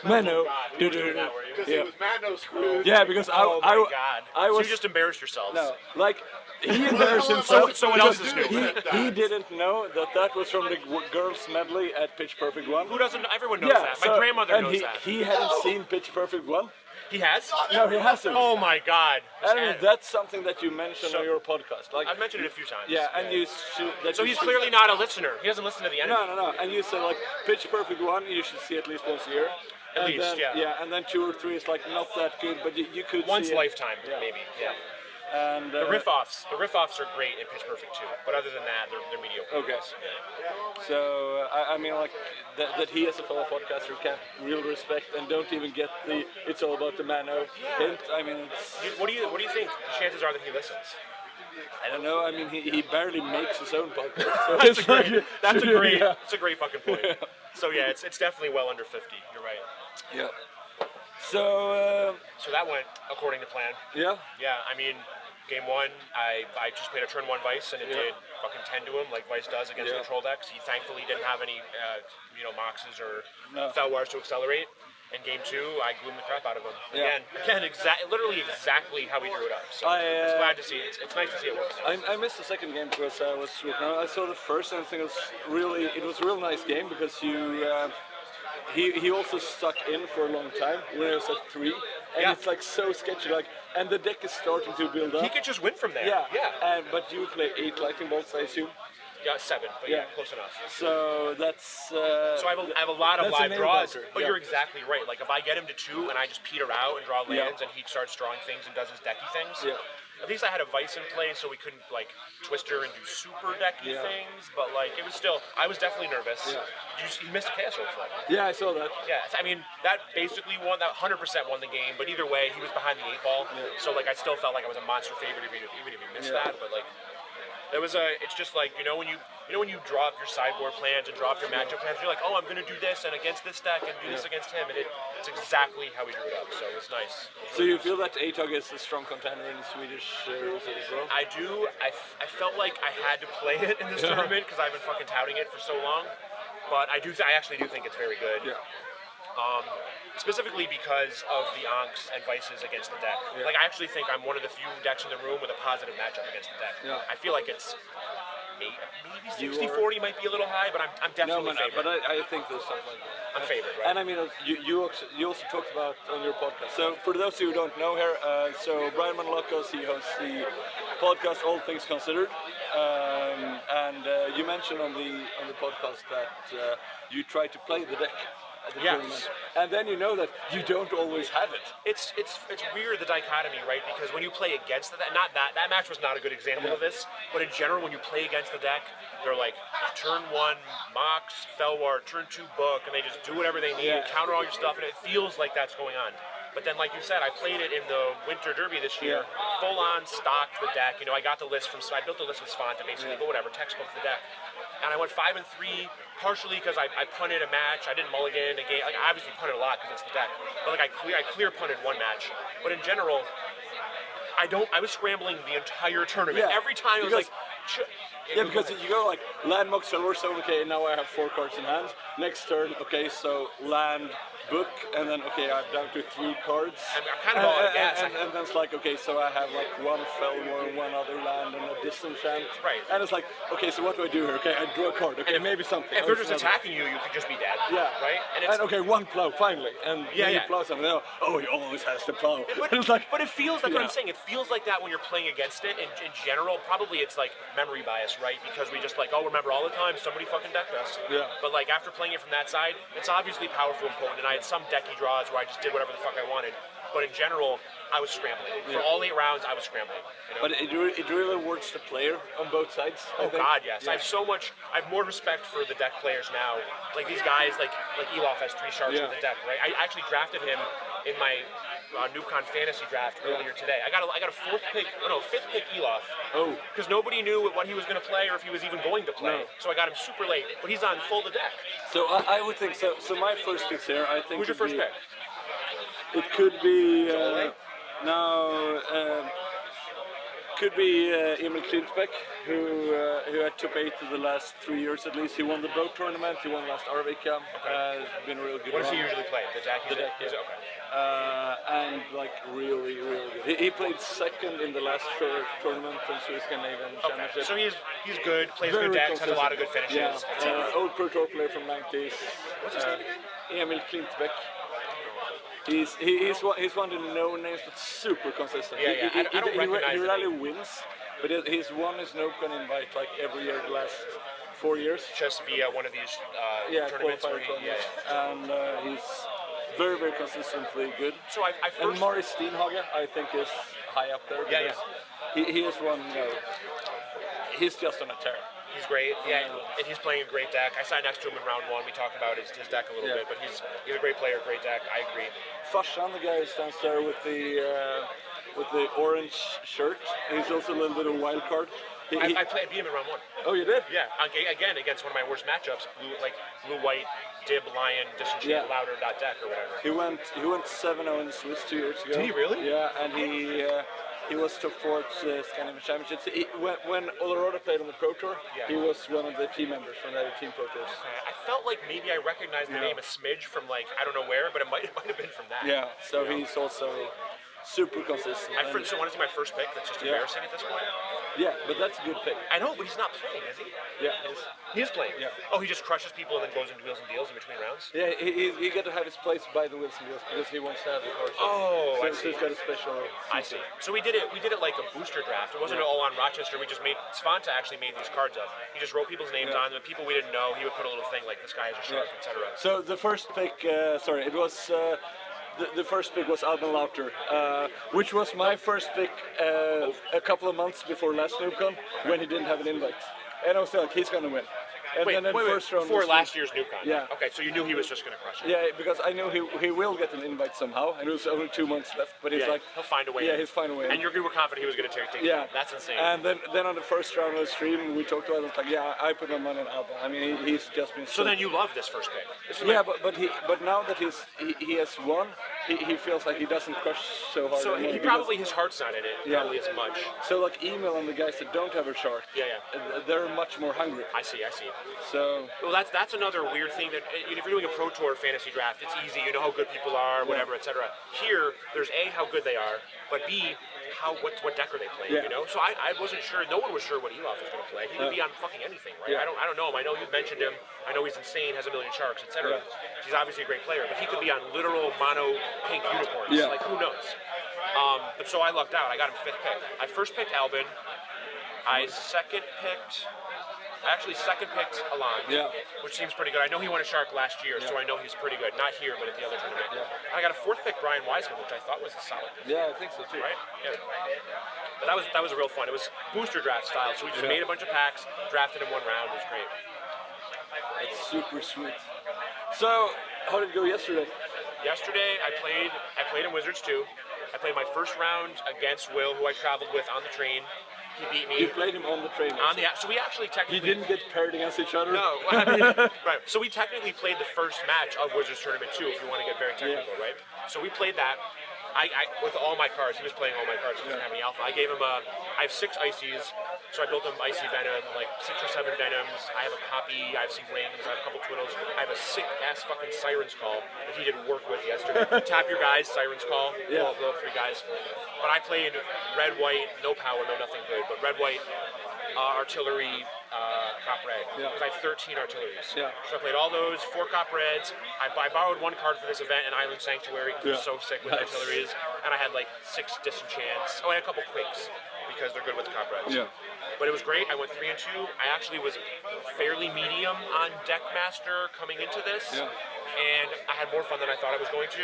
Mano. You were doing that, were you? Because Yeah. it was Mano screwed. Yeah, because Oh my God. I So was you just embarrassed yourselves. no, like he embarrassed himself. So what because else is new? He didn't know that was from the girls' medley at Pitch Perfect 1. Who doesn't? Everyone knows that. My grandmother knows that. He hadn't seen Pitch Perfect 1. He has? No, he hasn't. Oh my God. I mean, that's something that you mentioned on your podcast. Like, I've mentioned it a few times. yeah, and you should. That So you he's should- clearly not a listener. He doesn't listen to the end. No. And you said like Pitch Perfect 1, you should see at least once a year. At And least, then, yeah. And then 2 or 3 is like not that good, but you could Once see it. lifetime, Yeah. maybe. Yeah. And The riff-offs are great in Pitch Perfect 2, but other than that, they're mediocre. Okay. So I mean, like that he as a fellow podcaster can't real respect and don't even get the "it's all about the Mano" hint. I mean, What do you think the chances are that he listens? I don't know. I mean, he barely makes his own podcast. So That's it's a like- great. That's a great. Yeah. That's a great fucking point. So yeah, it's definitely well under 50. You're right. Yeah. So So that went according to plan. yeah. Yeah, I mean, game one, I just played a turn one Vice, and it did fucking 10 to him, like Vice does against Yeah. control decks. He thankfully didn't have any, Moxes or No. Felwars to accelerate. In game two, I gloomed the crap out of him. Yeah. Again, literally exactly how he drew it up. So it's glad to see it. It's nice to see it working. I missed the second game because I was working on it. I saw the first and I think it was a real nice game because he also stuck in for a long time when it was at 3 and Yeah. it's like so sketchy and the deck is starting to build up. He could just win from there. Yeah. Yeah. But you play 8 lightning bolts, I assume. Yeah, 7, but Yeah. yeah, close enough. So that's So I have a lot of That's a live nail draws, biter, but yeah. you're exactly right. Like if I get him to 2 and I just peter out and draw lands and he starts drawing things and does his decky things. Yeah. At least I had a Vice in play, so we couldn't like Twister and do super decky Yeah. things. But like it was still, I was definitely nervous. Yeah. He missed a chaos roll for it. yeah, I saw that. Yeah, I mean that basically won. That 100% won the game. But either way, he was behind the 8 ball. Yeah. So like I still felt like I was a monster favorite even if he missed Yeah. that. But like. It's just like when you draw up your sideboard plans and draw up your matchup plans, you're like, oh, I'm gonna do this and against this deck and do this against him, and it's exactly how we drew it up. So it's nice. So you feel that ATOG is a strong contender in the Swedish rules as well? I do. I felt like I had to play it in this tournament because I've been fucking touting it for so long. But I actually do think it's very good. Yeah. Specifically because of the Onks and Vices against the deck. Yeah. Like I actually think I'm one of the few decks in the room with a positive matchup against the deck. Yeah. I feel like it's maybe You 60-40 might be a little high, but I'm definitely No, favored. but I think there's something like that. I'm favored, right? And I mean, you also talked about on your podcast. So for those who don't know here, so Brian Manlocos, he hosts the podcast All Things Considered, and you mentioned on the podcast that you try to play the deck at the Yes. tournament, and then you know that you don't always have it. It's weird, the dichotomy, right? Because when you play against the deck, that match was not a good example of this, but in general, when you play against the deck, they're like turn 1 Mox, Felwar, turn 2 Book, and they just do whatever they need, Yeah. counter all your stuff, and it feels like that's going on. But then, like you said, I played it in the Winter Derby this year, full on stocked the deck. I got the list I built the list with Svante basically, but whatever, textbook the deck. And I went 5-3, partially because I punted a match. I didn't mulligan a game. Like, I obviously punted a lot because it's the deck. But like I clear punted 1 match. But in general, I was scrambling the entire tournament. Yeah, Every time it was because- like. Yeah, because you go like land, Mox, Felwar, so okay, now I have 4 cards in hand. Next turn, okay, so land, book, and then okay, I'm down to 3 cards. I'm kind of all out of gas. And then it's like, okay, so I have like 1 Felwar, 1 other land, and a disenchant. Right. And it's like, okay, so what do I do here? Okay, I draw a card. Okay, if- maybe something. If Oh, they're it's just another. attacking you, you could just be dead. Yeah. Right? And it's. And okay, 1 plow, finally. And Yeah, then you yeah. plow something. Oh, he always has to plow. But, And it's like, but it feels, that's what Yeah. I'm saying, it feels like that when you're playing against it. In general, probably it's like memory bias, right? Because we just like, oh, remember all the time, somebody fucking decked us. Yeah. But like after playing it from that side, it's obviously powerful and potent, and I had some decky draws where I just did whatever the fuck I wanted. But in general, I was scrambling. For all 8 rounds, I was scrambling. You know? But it really works the player on both sides. I Oh think. God, yes. Yeah. I have more respect for the deck players now. Like these guys, like Elof has 3 sharks with the deck, right? I actually drafted him in my n00bcon fantasy draft earlier today. I got a 5th pick Elof. Oh. Because nobody knew what he was going to play or if he was even going to play. No. So I got him super late, but he's on full the deck. So I would think so. So my first picks here, I think. Who's your first pick? It could be could be Emil Klintbeck, who had top 8 of the last 3 years at least. He won the boat tournament. He won last RVCam. It's been a real good. What does he run. usually play? The deck. The deck, Is it? yeah. Okay. And like really good. He played second in the last tournament in Swiss Scandinavian Championship. So he's good. Plays Very good decks. Has a consistent. lot of good finishes. Yeah. Old Pro Tour player from 90s. What's his name again? Emil Klintbeck. He's one of the no names, but super consistent. Yeah. I don't recognize he the rarely name. wins, but he's won his n00bcon invite like every year the last 4 years. Just via one of these tournaments. Qualifier tournaments. And he's very consistently good. So I And first. Maurice Steenhage, I think, is high up there. Yeah. He is one. He's just on a tear. He's great, and he's playing a great deck. I sat next to him in round 1. We talked about his deck a little bit, but he's a great player, great deck. I agree. Farsan, the guy who stands there with the orange shirt, he's also a little bit of a wild card. I beat him in round 1. Oh, you did? Yeah, again against one of my worst matchups, blue white, dib lion, disenchant louder deck or whatever. He went 7-0 in the Swiss 2 years ago. Did he really? Yeah, and he was top 4 at Scandinavian Championships. When Olorota played on the Pro Tour, he was one of the team members from the Team Pro Tours. I felt like maybe I recognized the name a smidge from I don't know where, but it might have been from that. Yeah, so he's also super consistent. So want to see my first pick? That's just embarrassing at this point. Yeah, but that's a good pick. I know, but he's not playing, is he? Yeah, He is playing. Yeah. Oh, he just crushes people and then goes into wheels and deals in between rounds. Yeah, he got to have his place by the Wilson Wheels because he wants to have the card. Oh, so I see. he's got a special. I see. So we did it like a booster draft. It wasn't all on Rochester. We just made Svante actually made these cards up. He just wrote people's names on them. People we didn't know, he would put a little thing like this guy has a shark, etc. So the first pick, it was. The first pick was Alban Lauter, which was my first pick a couple of months before last n00bcon when he didn't have an invite. And I was like, he's going to win. And Wait, first round before was last year's n00bcon? Yeah. Okay, so you knew he was just going to crush it. Yeah, because I knew he will get an invite somehow, and it was only 2 months left. But he's like, he'll find a way. Yeah, he'll find a way. And you were confident he was going to take it. Yeah, That's insane. And then on the first round of the stream, we talked about it. Like, yeah, I put my money on Alban. I mean, he's just been. So then you love this first pick. But now that he has won, he feels like he doesn't crush so hard. So anymore he probably his heart's not in it. Yeah. Probably as much. So like Emil and the guys that don't have a shark, they're much more hungry. I see. So Well, that's another weird thing that if you're doing a Pro Tour fantasy draft, it's easy. You know how good people are, whatever, etc. Here, there's A, how good they are, but B, what deck are they playing? Yeah. You know, so I wasn't sure. No one was sure what Elof was going to play. He could be on fucking anything, right? Yeah. I don't know him. I know you've mentioned him. I know he's insane, has a million sharks, etc. He's obviously a great player, but he could be on literal mono pink unicorns. Yeah. Like who knows? But so I lucked out. I got him 5th pick. I first picked Albin. I second picked Alon, which seems pretty good. I know he won a shark last year, so I know he's pretty good. Not here, but at the other tournament. And I got a 4th pick, Brian Wiseman, which I thought was a solid pick. yeah, I think so too. Right? Yeah. But that was a real fun. It was booster draft style, so we just made a bunch of packs, drafted in one round. It was great. It's super sweet. So how did it go yesterday? Yesterday, I played in Wizards 2. I played my first round against Will, who I traveled with on the train. He beat me. You played him on the train. So we actually technically. You didn't get paired against each other? No. I mean, right. So we technically played the first match of Wizards Tournament 2, if you want to get very technical, right? So we played that. I with all my cards, he was playing all my cards, he doesn't have any alpha. I gave him I have 6 Ices, so I built him Icy Venom, like 6 or 7 Venoms. I have a Poppy, I have some Wings, I have a couple Twiddles. I have a sick ass fucking Siren's Call that he didn't work with yesterday. Tap your guys, Siren's Call, blow up 3 guys. But I played red, white, no power, no nothing good, but red, white, artillery, cop red. Because I have 13 artilleries. So I played all those, 4 cop reds. I borrowed 1 card for this event, an Island Sanctuary, because I'm so sick with artilleries. And I had like 6 disenchants. Oh, and a couple quakes, because they're good with the cop reds. But it was great. I went 3 and 2. I actually was fairly medium on Deckmaster coming into this. and I had more fun than I thought I was going to.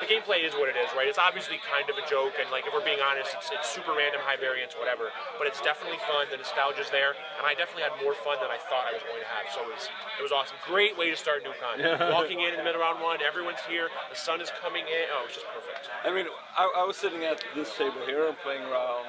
The gameplay is what it is, right? It's obviously kind of a joke, and like if we're being honest, it's super random, high variance, whatever. But it's definitely fun. The nostalgia's there, and I definitely had more fun than I thought I was going to have. So it was awesome. Great way to start NewCon. Walking in the middle of round one, everyone's here. The sun is coming in. Oh, it was just perfect. I mean, I was sitting at this table here and playing around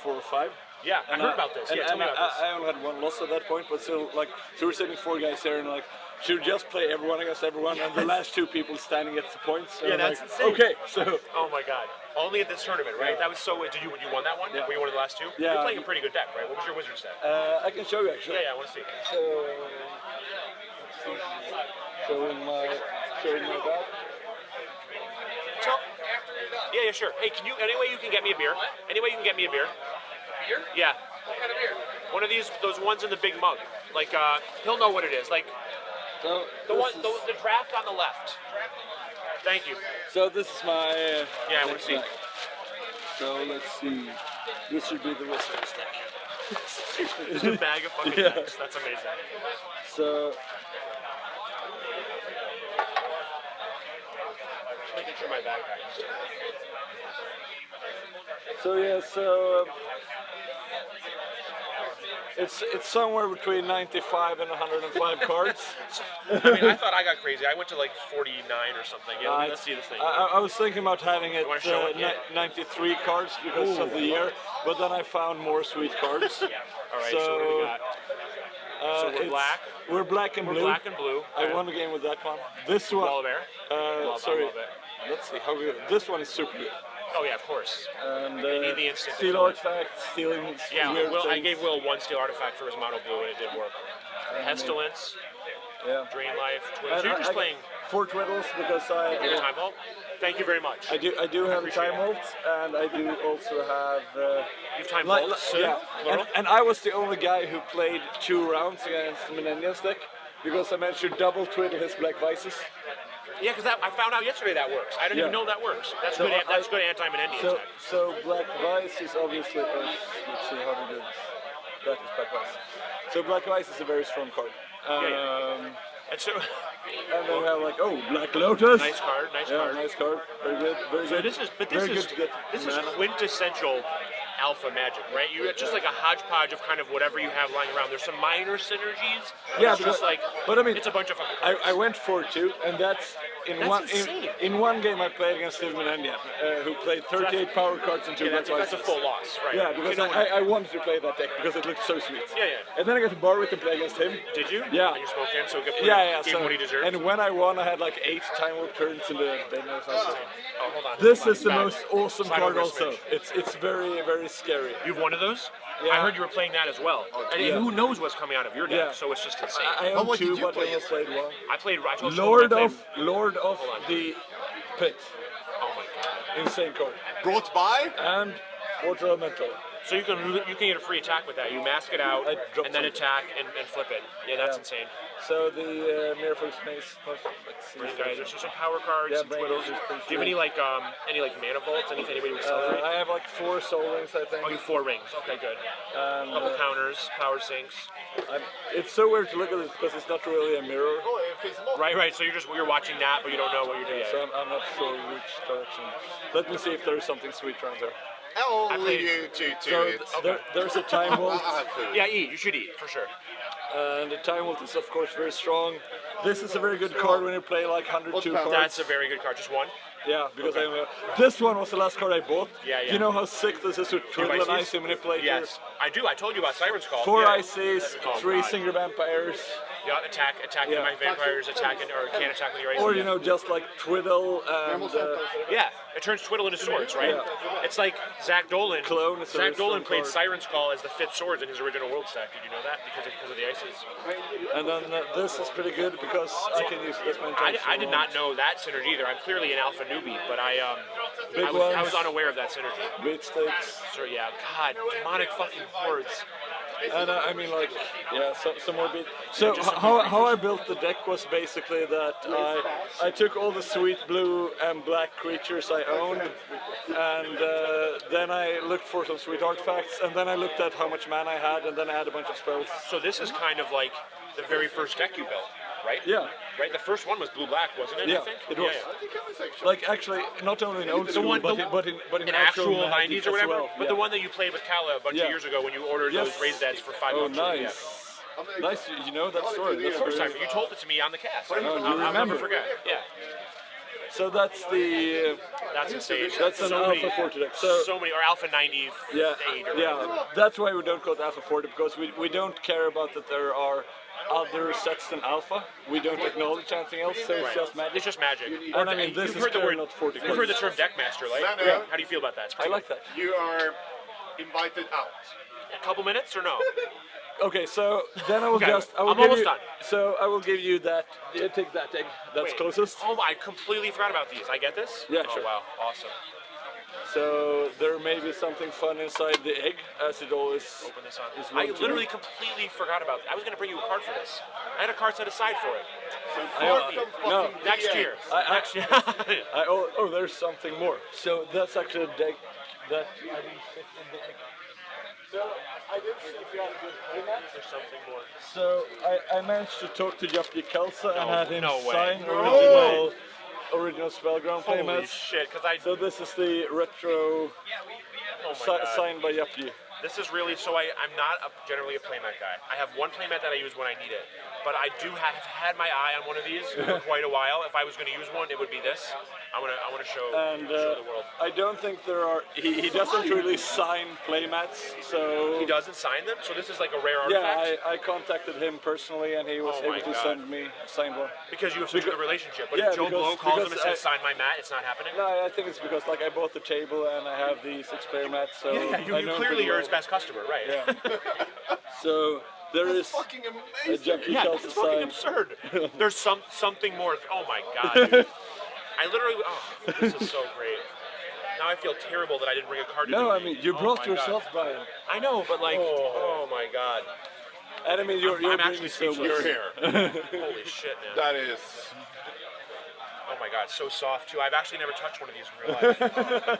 4 or 5. Yeah, I heard about this. Yeah, tell me about this. I only had one loss at that point, but still, like, so we're sitting 4 guys here and like, should we just play everyone against everyone, and the last 2 people standing at the points? And Yeah, that's like, insane. Okay, so. Oh my god. Only at this tournament, right? Yeah. That was so. Did you won that one? Yeah. Were you one of the last 2? Yeah. You're playing a pretty good deck, right? What was your wizard set? I can show you actually. Yeah, I want to see. So, showing my back. So, yeah, sure. Hey, any way you can get me a beer? Any way you can get me a beer? Beer? Yeah. What kind of beer? One of those ones in the big mug. Like, he'll know what it is. Like, So the draft on the left. Thank you. So this is my. Yeah, I want to see. So let's see. This should be the wizard stack. Just a bag of fucking Yeah. decks. That's amazing. So Making sure my backpack is it's somewhere between 95 and 105 cards. I mean, I thought I got crazy. I went to like 49 or something. Yeah, let's see this thing. I was thinking about having it wanna show it? Yeah. 93 cards because of the year, but then I found more sweet cards. All right, so what do we got? So we're it's- black. We're black and We're blue. black and blue. I won the game with that one. This one. Wall of Air. Sorry. Wall of Air. Let's see how good. This one is super good. Oh yeah, of course. And need the instant steel control. artifact, stealing. Yeah, weird I things. gave Will 1 steel artifact for his mono blue, and it did work. Pestilence, Yeah. Drain Life, Twin. And So you're just I playing 4 twiddles because your time vault. Thank you very much. I do have a Appreciate time ult, and I do also have. You've time Like, vaults, yeah, plural? and I was the only guy who played 2 rounds against the Menendez deck because I managed to double twiddle his Black Vices. Yeah, because I found out yesterday that works. I didn't even know that works. That's So good. That's I- good anti-Menendez So, attack. so Black Vice is obviously. Let's see how to do this. That is Black Vice. So Black Vice is a very strong card. And so, And then we have like, Black Lotus. nice card, nice Yeah, card. nice card. Very good. Very So good. this is very good to get mana. quintessential alpha magic, right? It's just like a hodgepodge of kind of whatever you have lying around. There's some minor synergies. But Yeah, it's just like, but I mean, it's a bunch of fucking cards. I went 4-2, and that's in That's one insane. in one game I played against Steve Menendez, who played 38 power cards and 2 Yeah, Black that's a Vices. full loss, right? Yeah, because You know I wanted to play that deck because it looked so sweet. Yeah. And then I got to Barwick and play against him. Did you? Yeah. And you spoke him, so Yeah, yeah. gave him what he deserved. And when I won, I had like 8 time warp turns in the bin or something. Oh, hold on. This hold on. is the Back. most awesome Slide card over a also. switch. It's very, very scary. You've one of those? Yeah. I heard you were playing that as well. And yeah. who knows what's coming out of your deck, Yeah. so it's just insane. I Oh, own what did 2, you but play I only played 1. I told Lord Sean I of played- the Pit. Oh my god. Insane card. Brought by? And Water Elemental. So you can get a free attack with that. You mask it out I dropped and then something. attack and flip it. Yeah, that's Yeah. insane. So the Miracle Space. Brain guys, there's some power cards, Yeah, some Brain twiddles. Guys is pretty Do you have any like mana vaults? Anything anybody would celebrate? I have like 4 Soul Rings, I think. Oh, you have 4 rings. Okay, good. And, Couple counters, power sinks. it's so weird to look at this because it's not really a mirror. Right. So you're watching that, but you don't know what you're doing. So I'm not sure which direction. Let me see if there's something sweet around there. I'll I played- leave you to So it. there's a Time Vault. I'll have food. Yeah, eat. You should eat for sure. And the Time Vault is of course very strong. This is a very good card when you play like 102 cards. That's a very good card. Just one. Yeah, because this one was the last card I bought. Yeah. You know how sick this is to twiddle and ICs? icy manipulator? Yes, I do. I told you about Siren's Call. 4 yeah. ICs, Oh, 3 God. single vampires. Yeah, attacking Yeah. my vampires, attacking or can't attack with your IC. Or you know, just like twiddle and Yeah, it turns Twiddle into swords, right? Yeah. It's like Zach Dolan. Clone is a Zach very Dolan strong played card. Siren's Call as the 5th swords in his original world stack. Did you know that? Because of the ICs. and then this is pretty good because I can use this many times. I did not know that synergy either. I'm clearly an alpha newbie, but I Big was ones. unaware of that synergy. Beat stakes. So yeah, God, demonic fucking hordes. And I mean, like, yeah, some more beat. So how I built the deck was basically that I took all the sweet blue and black creatures I owned, and then I looked for some sweet artifacts, and then I looked at how much mana I had, and then I had a bunch of spells. So this is kind of like the very first deck you built. right? Yeah. Right. The first one was blue-black, wasn't it? Yeah, I think. it was. I think it was actually. Like actually, not only in old school, but in In actual Magic 90s or as whatever. well. But yeah. the one that you played with Kala a bunch Yeah. of years ago when you ordered Yes. those raised ads for $5. Oh, Yeah. nice. Nice, you know that story. That's First very- time, you told it to me on the cast. Oh, you I'll never remember. forget. Yeah, So that's the that's insane. that's an so Alpha many, 40 deck. So so many, or Alpha 98 yeah, or yeah. whatever. That's why we don't call it Alpha 40 because we don't care about that there are other sets than Alpha. We don't acknowledge anything else, so it's just Magic. It's just Magic. And I mean, this You've is heard the clearly word, not 40 You've heard the cards. term Deckmaster, right? No, no. Yeah. How do you feel about that? I like that. You are invited out. A couple minutes or no? Okay, so then I will Okay, just I will I'm give almost you, done. So I will give you that. Take that egg. That's Wait. closest. Oh, I completely forgot about these. I get this? Yeah, oh, sure. wow, awesome. So there may be something fun inside the egg, as it always Open this on. is. I wont to literally do. completely forgot about. I was gonna bring you a card for this. I had a card set aside for it. No, Next year. Next year. There's something more. So that's actually a deck that I didn't fit in the egg. So I didn't see if you had a good playmat. There's something more. So I managed to talk to Japji Kelsa and have him no way. sign No. original Spellground Holy playmats. shit! Because I. So this is the retro Oh my god. signed by Japji. This is really so. I'm not generally a playmat guy. I have one playmat that I use when I need it, but I do have had my eye on one of these for quite a while. If I was going to use one, it would be this. I want to show, And show the world. I don't think there are. He doesn't really sign playmats, so He doesn't sign them, so this is like a rare yeah. artifact. I contacted him personally, and he was Oh my able to God. send me a signed one. Because you have such a good relationship. But Yeah, if Joe because- Blow calls him and because says, "Sign my mat," it's not happening. No, I think it's because like I bought the table and I have the 6 player mat, so Yeah, you I know him clearly pretty are well. his best customer, right? Yeah. So there is Fucking a amazing. Japji Yeah, Kelsa it's fucking sign. absurd. There's something more. Oh my god. Dude. I literally. Oh, this is so great. Now I feel terrible that I didn't bring a card. No, to I mean you Oh brought my God. yourself, Brian. I know, but like, oh my god. And I mean you're I'm bringing actually so speechless. much. You're here. Holy shit, man. That is. Oh my god, so soft too. I've actually never touched one of these in real life.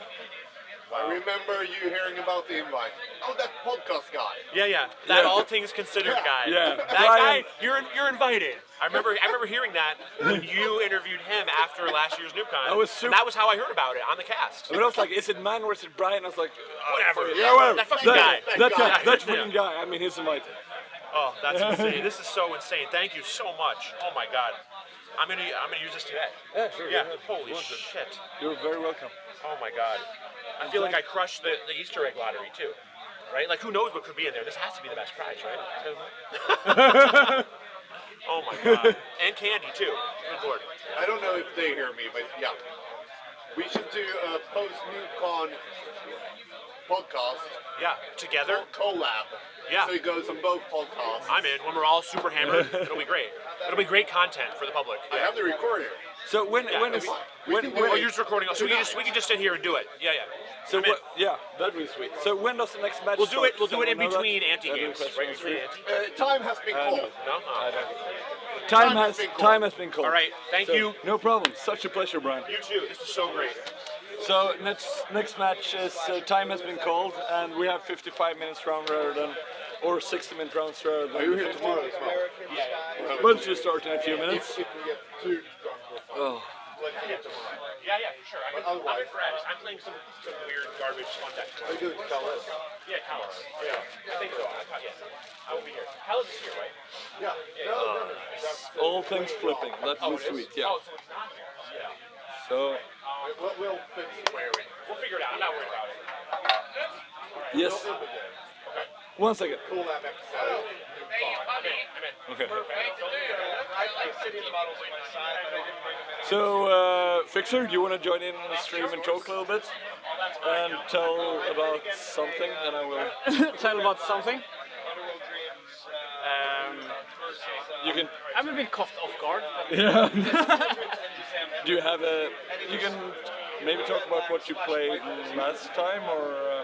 I remember you hearing about the invite. Oh, that podcast guy. Yeah. That Yeah. all things considered guy. Yeah. That Brian- guy, you're invited. I remember hearing that when you interviewed him after last year's NewCon. I was and that was how I heard about it on the cast. I mean, I was like, is it man or is it Brian? I was like, Whatever. Yeah, whatever. That fucking guy. That guy. Yeah. That fucking guy. I mean, he's invited. Oh, that's insane. This is so insane. Thank you so much. Oh my god. I'm gonna use this today. Yeah, sure. Yeah. go ahead. Holy Go on, sir. shit. You're very welcome. Oh my god. I feel like I crushed the Easter egg lottery too. Right? Like who knows what could be in there? This has to be the best prize, right? Oh my god. And candy too. Good lord. I don't know if they hear me, but yeah. We should do a post-NewCon podcast Yeah. Together. collab. Yeah. So it goes on both podcasts. I'm in. When we're all super hammered, it'll be great. It'll be great content for the public. I have the recorder. So when Yeah, when that'd is be fine. when, We when Oh, you're just recording. So we can just sit here and do it. Yeah. so I'm in. yeah, that'd be sweet. So when does the next match We'll do start? it. We'll do it in Someone know that? between anti That'd be games. question Right three. between anti. Time has been called. No. Time has has been called. time has been called. All right. Thank So, you. No problem. Such a pleasure, Brian. You too. This is so great. So next match is time has been called, and we have 55 minutes round rather than, or 60-minute rounds rather than. Are you here tomorrow as well? We'll just start in a few minutes. If we get too drunk, we'll find Oh. Yeah, for sure. I'm in for X. I'm playing some weird garbage fun deck. How you doing, fellas? Yeah, Callus. Yeah. I think so. I will be here. Callus is here, right? Yeah. No, that's All things flipping. That's Oh, so it is? sweet. Yeah. Oh, so it's not here. Yeah. So we'll fix where we. We'll figure it out. I'm not worried about it. yes. One second. Cool that episode. I'm in. Okay. I like sitting in the bottles on my side. So Fixer, do you want to join in on the stream and talk a little bit and tell about something, and I will. Tell about something. You can. I'm a bit caught off guard. Yeah. Do you have a? You can maybe talk about what you played last time, or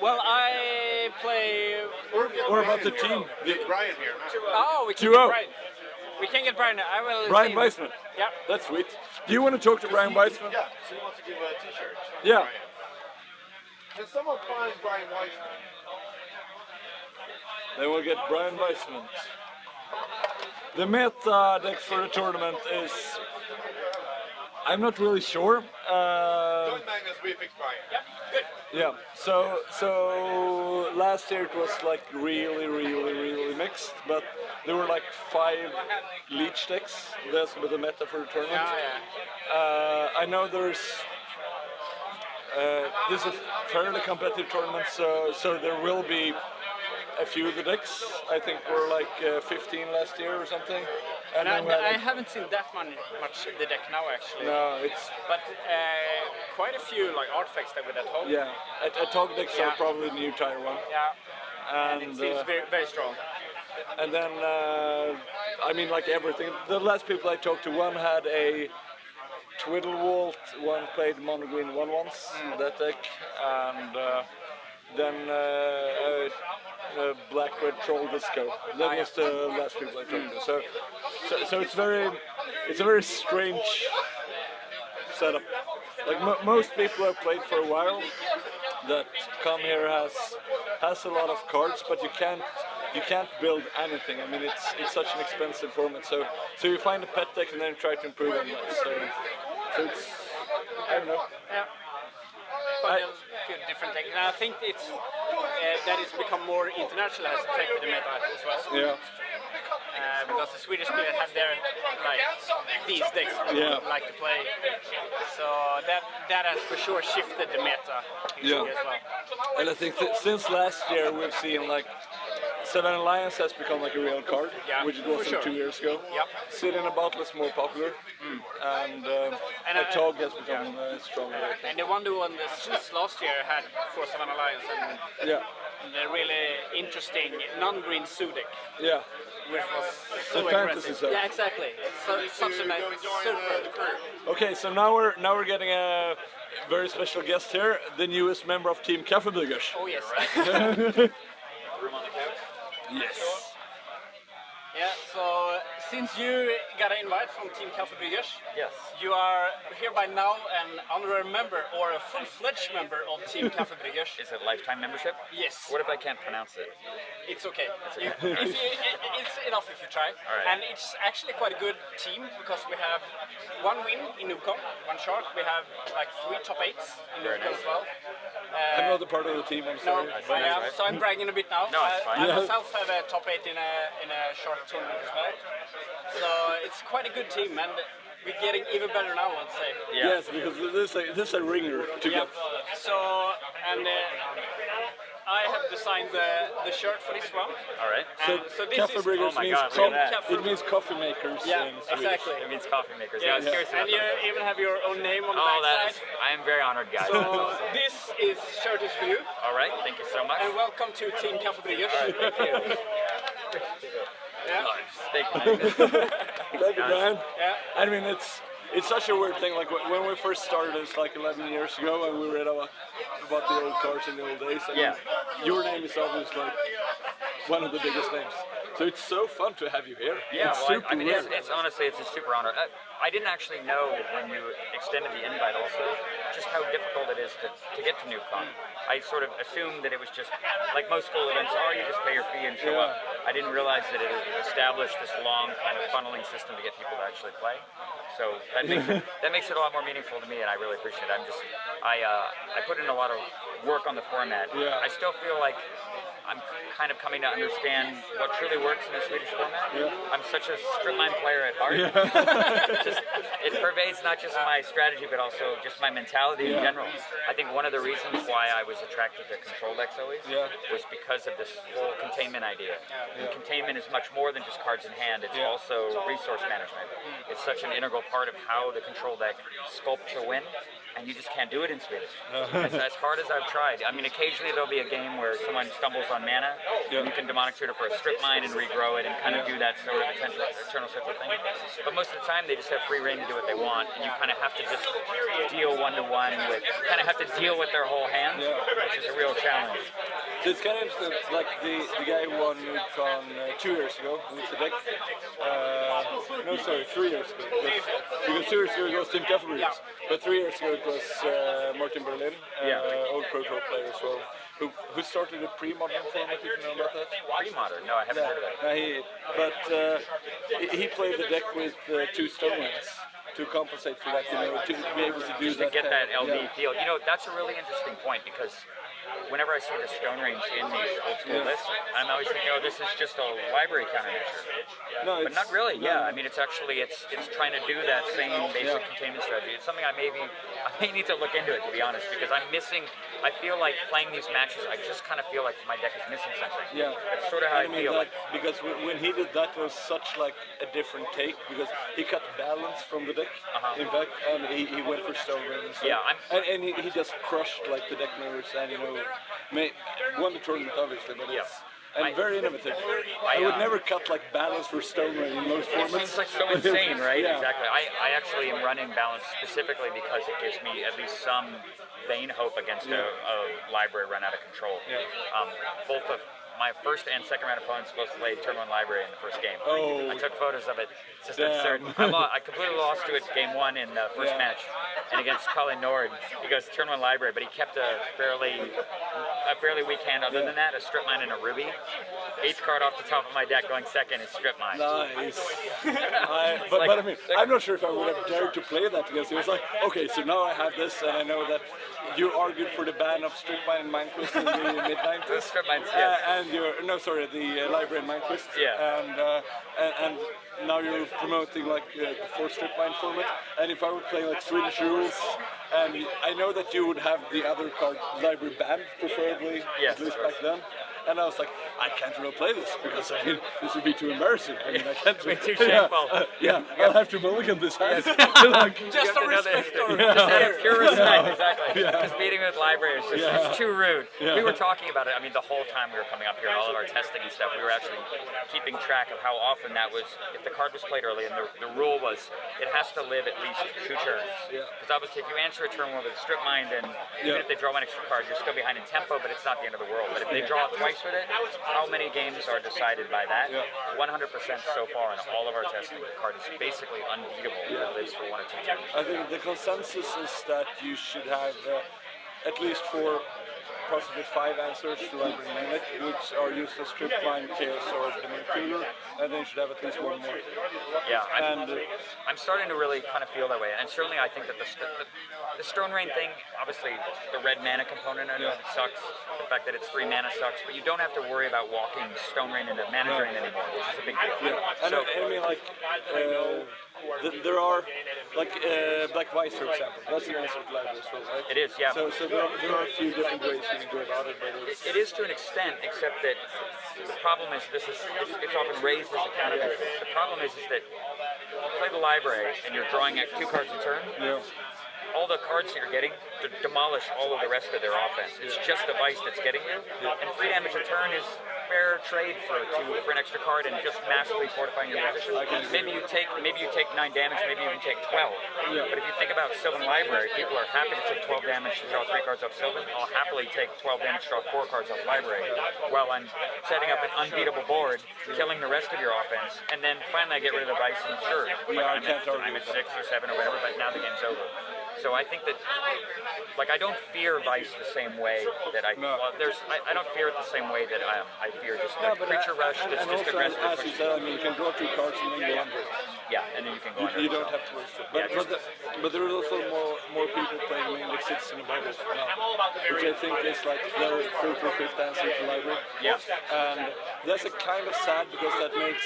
Well, I play. or about the team. Get Brian here. Oh, we can 2-0. get Brian. We can get Brian. I will. Brian see. Weissman. Yeah. That's sweet. Do you want to talk to Brian Weissman? Yeah, so he wants to give a t-shirt. Yeah. Can someone find Brian Weissman? Then we'll get Brian Weissman. The meta deck for the tournament is. I'm not really sure. Magnus, we fix Brian. Yeah. So last year it was like really mixed, but there were like 5 leech decks. That's the meta for the tournament. I know there's. This is a fairly competitive tournament, so there will be a few of the decks. I think we're like 15 last year or something. And then we I had- haven't seen that much of the deck now actually. no, it's But quite a few like artifacts that with that home. yeah. Attack decks are Yeah. probably the new tier 1. Yeah. And it And seems very strong. and then I mean like everything. The last people I talked to, one had a Twiddlewalt, one played mono green 1/1s that deck, and then black red troll disco. That was the last people I talked to. So it's a very strange setup. Like most people have played for a while that come here has a lot of cards, but you can't build anything. I mean, it's such an expensive format. So you find a pet deck and then try to improve on that. So it's I don't know. Yeah. Quite a few different decks. And I think it's that it's become more international has affected the meta as well. Yeah. Because the Swedish players have their like these decks Yeah. like to play. So that has for sure shifted the meta Yeah. as well. And I think that since last year we've seen like Seven Alliance has become like a real card, Yeah, which it for wasn't sure. 2 years ago. Yep. Sit in a bottle is more popular, and a tog has become stronger. I And think. the one the Swiss last year had for Seven Alliance and Yeah, the really interesting non-green Zoo deck, yeah. which was so The fantasy aggressive. zone. Yeah, exactly. It's such a nice, super. Okay, so now we're getting a very special guest here, the newest member of Team Kaffebyggers. Oh yes. Yes. Yeah. So since you got an invite from Team Kaffebyggers, Yes. you are hereby now an honorary member or a full-fledged member of Team Kaffebyggers. Is it lifetime membership? Yes. What if I can't pronounce it? It's okay. It's enough if you try. All right. And it's actually quite a good team because we have 1 win in n00bcon, 1 shark. We have like 3 top 8s in Very n00bcon nice. as well. I'm not a part of the team. I'm No, sorry. I am. So I'm bragging a bit now. No, it's fine. I Yeah. myself have a top 8 in a shark tournament as well. So it's quite a good team, and we're getting even better now, I'd say. Yeah. Yes, because this is a ringer to Yeah. get. So and I have designed the shirt for this one. All right. So this is Kaffebyggers Oh my means God, look at that. it means coffee makers. Yeah, in Swedish. exactly. It means coffee makers. Yeah, Yeah, I was curious and about you that. even have your own name on the Oh, that backside. is. I am very honored, guys. So this shirt is for you, All right. Thank you so much. and welcome to Team Kaffebyggers. Thank you. Yeah, Thank you. Thank you, Brian. yeah. I mean, it's such a weird thing. Like when we first started, it's like 11 years ago, and we read about the old cars in the old days. And Yeah. your name is obviously like one of the biggest names. So it's so fun to have you here. Yeah, it's well, super I mean, rare. it's honestly, it's a super honor. I didn't actually know when you extended the invite also just how difficult it is to get to n00bcon. I sort of assumed that it was just like most school events, you just pay your fee and show Yeah. up. I didn't realize that it had established this long kind of funneling system to get people to actually play. So that makes it a lot more meaningful to me, and I really appreciate it. I put in a lot of work on the format. Yeah. I still feel like I'm kind of coming to understand what truly works in the Swedish format. Yeah. I'm such a strip line player at heart. It pervades not just my strategy, but also just my mentality in Yeah. general. I think one of the reasons why I was attracted to control decks always Yeah. was because of this whole containment idea. And containment is much more than just cards in hand. It's Yeah. also resource management. It's such an integral part of how the control deck sculpts a win. And you just can't do it in Swedish. As hard as I've tried. I mean, occasionally there'll be a game where someone stumbles on mana, Yeah. and you can demonic tutor for a strip mine and regrow it and kind of do that sort of eternal circle thing. But most of the time they just have free reign to do what they want, and you kind of have to just deal one-to-one with, kind of have to deal with their whole hand, Yeah. which is a real challenge. So it's kind of interesting. It's like the guy who won NewCon 2 years ago with the deck. No, sorry, 3 years ago. Because 2 years ago it was Tim Keffery. But 3 years ago it was Martin Berlin, old Pro Tour player as well. Who started a pre-modern format, if you know about that? Pre-modern? No, I haven't heard of that. He played the deck with 2 stone rings to compensate for that, to be able to do Just that. to get that LD yeah. feel. That's a really interesting point because whenever I see the stone rings in these old school lists, I'm always thinking, oh, this is just a library countermeasure. No, But not really. I mean, it's actually it's trying to do that same basic containment strategy. It's something I may need to look into it, to be honest, because I'm missing. I feel like playing these matches, I just kind of feel like my deck is missing something. Yeah, that's sort of how I feel. Because when he did that, there was such like a different take because he cut balance from the deck, in fact, and he went for stone rings. And he just crushed like the deck members and won the tournament obviously, but very innovative. I would never cut like balance for stone ring in most formats. It seems like so insane, right? Exactly. I actually am running balance specifically because it gives me at least some vain hope against a library run out of control. Both of my first and second round opponents both played Turn 1 Library in the first game. I took photos of it. It's just absurd. I completely lost to it game 1 in the first match, and against Colin Nord, he goes Turn 1 Library, but he kept a fairly weak hand. Other than that, a strip mine and a ruby. 8th card off the top of my deck going second is strip mine. Nice. But I mean, I'm not sure if I would have dared to play that against him. It was like, okay, so now I have this, and I know that you argued for the ban of strip mine and Minequist in the mid-90s. Strip mines, yes. And the library and Minequist. And now you're promoting like the 4 strip mine format. And if I would play like Swedish rules, and I know that you would have the other card library banned, preferably, at least back then. And I was like, I can't really play this because I mean, this would be too embarrassing. I mean, I can't. Too shameful. I'll have to mulligan this hand. Just a respect. Just out of pure respect, exactly. Just beating with library is just it's too rude. We were talking about it. I mean, the whole time we were coming up here, all of our testing and stuff, we were actually keeping track of how often that was. If the card was played early, and the rule was it has to live at least 2 turns. Because obviously, if you answer a turn 1 with a strip mine, then even if they draw 1 extra card, you're still behind in tempo, but it's not the end of the world. But if they draw twice with it, how many games are decided by that? 100% so far in all of our testing. The card is basically unbeatable. It lives for 1 or 2 turns. I think the consensus is that you should have at least 4, possibly 5 answers to library main deck, which are used as strip mine, chaos, or demand cooler, and then you should have at least 1 more. I'm starting to really kind of feel that way, and certainly I think that the Stone Rain thing, obviously the red mana component of it sucks, the fact that it's 3 mana sucks, but you don't have to worry about walking Stone Rain into mana drain anymore, which is a big deal. I mean, like, there are, like, Black Vice, for example, that's an answer to library as well, right? It is, yeah. So there are a few different ways you can go about it, but it is to an extent, except that the problem is it's often raised as a countermeasure. The problem is that you play the library and you're drawing at 2 cards a turn. All the cards that you're getting demolish all of the rest of their offense. It's just the Vice that's getting you, and 3 damage a turn is fair trade for an extra card and just massively fortifying your position. Maybe you take 9 damage, maybe you can take 12. But if you think about Sylvan Library, people are happy to take 12 damage to draw 3 cards off Sylvan. I'll happily take 12 damage to draw 4 cards off Library while I'm setting up an unbeatable board, killing the rest of your offense, and then finally I get rid of the Vice and sure, I'm at 6 or 7 or whatever, but now the game's over. So I think that, like, I don't fear Vice the same way that I don't fear it the same way that I fear just the creature rush that's just aggressive. As you said, I mean, you can draw 2 cards and then go under it. And then you can go under it. You don't have to waste it. But there is also more people playing main deck Citizen of Library now, which I think is like their 4th or 5th answer to library. And that's a kind of sad because that makes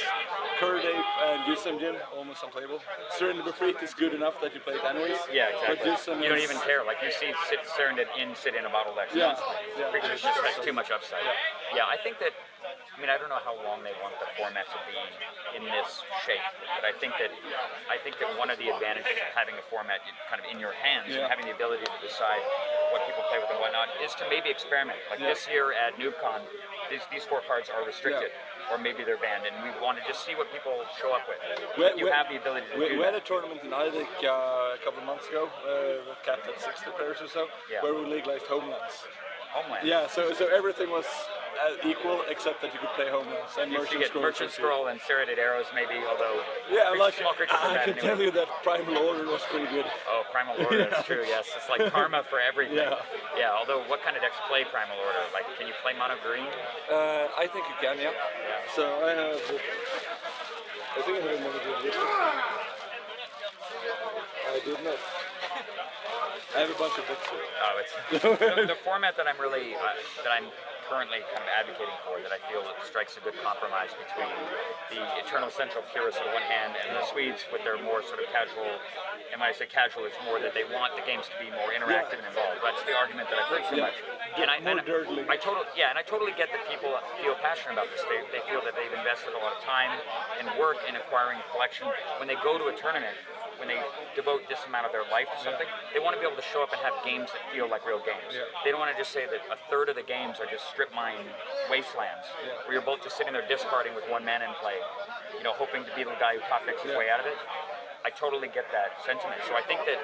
Curd Ape and Jusem Jin almost unplayable. Surrender Befreak is good enough that you play it anyways. Exactly. You don't even care. Like, you see Surrender sit in a bottle deck. Because it just has too much upside. I think that, I mean, I don't know how long they want the format to be in this shape, but I think that one of the advantages of having a format kind of in your hands and having the ability to decide what people play with and whatnot is to maybe experiment. Like this year at NewCon, these 4 cards are restricted. Or maybe they're banned, and we want to just see what people show up with. You have the ability to do that. We had a tournament in Idic a couple of months ago, capped at 60 players or so, where we legalized homelands. Homelands? Yeah, so everything was equal, except that you could play homelands and You merchant get scroll. merchant scroll and serrated arrows, maybe. Although Yeah, like small creatures are I bad can anyway. tell you that Primal Order was pretty good. Oh, Primal Order, that's true, yes. It's like karma for everything. Yeah. Yeah, although what kind of decks play Primal Order? Like, can you play mono green? I think you can, yeah. So I have. I think I have a mono green with me. I did not. I have a bunch of books here. Oh, it's the format that I'm really that I'm currently kind of advocating for, that I feel strikes a good compromise between the eternal central purists on the one hand and the Swedes with their more sort of casual. And when I say casual, it's more that they want the games to be more interactive and involved. That's the argument that I've heard so much. And I totally get that people feel passionate about this. They feel that they've invested a lot of time and work in acquiring a collection. When they go to a tournament, when they devote this amount of their life to something, they want to be able to show up and have games that feel like real games. They don't want to just say that a third of the games are just strip mine wastelands, where you're both just sitting there discarding with one man in play, hoping to be the guy who top decks his way out of it. I totally get that sentiment. So I think that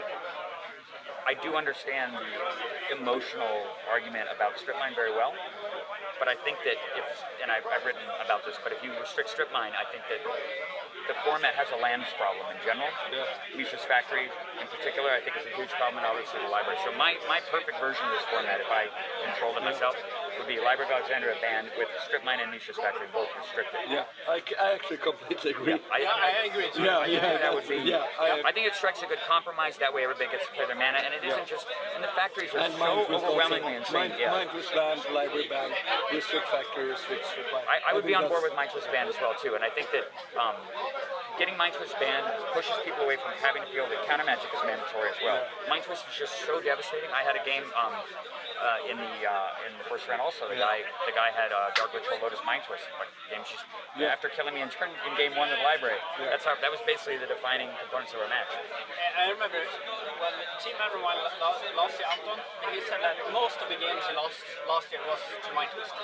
I do understand the emotional argument about strip mine very well. But I think that and I've written about this, but if you restrict strip mine, I think that the format has a lands problem in general. Mishra's Factory, in particular, I think is a huge problem, and obviously the library. So my perfect version of this format, if I controlled it myself, would be Library of Alexandria banned with strip mine and Mishra's Factory both restricted. Yeah, I actually completely agree. I agree too. Yeah, That would be. I I think it strikes a good compromise. That way, everybody gets to play their mana, and it isn't just. And the factories are so overwhelmingly insane. Mindless band, library band, restrict factory, restrict strip mine. I would be on board with Mindless Band as well too, and I think that getting Mind Twist banned pushes people away from having to feel that counter magic is mandatory as well. Mind Twist is just so devastating. I had a game in the first round also. The guy had Dark Ritual Lotus Mind Twist. Like games just after killing me in game one of the library. That was basically the defining components of our match. I remember when Team Everyone lost to Anton, he said that most of the games he lost last year was to Mind Twist.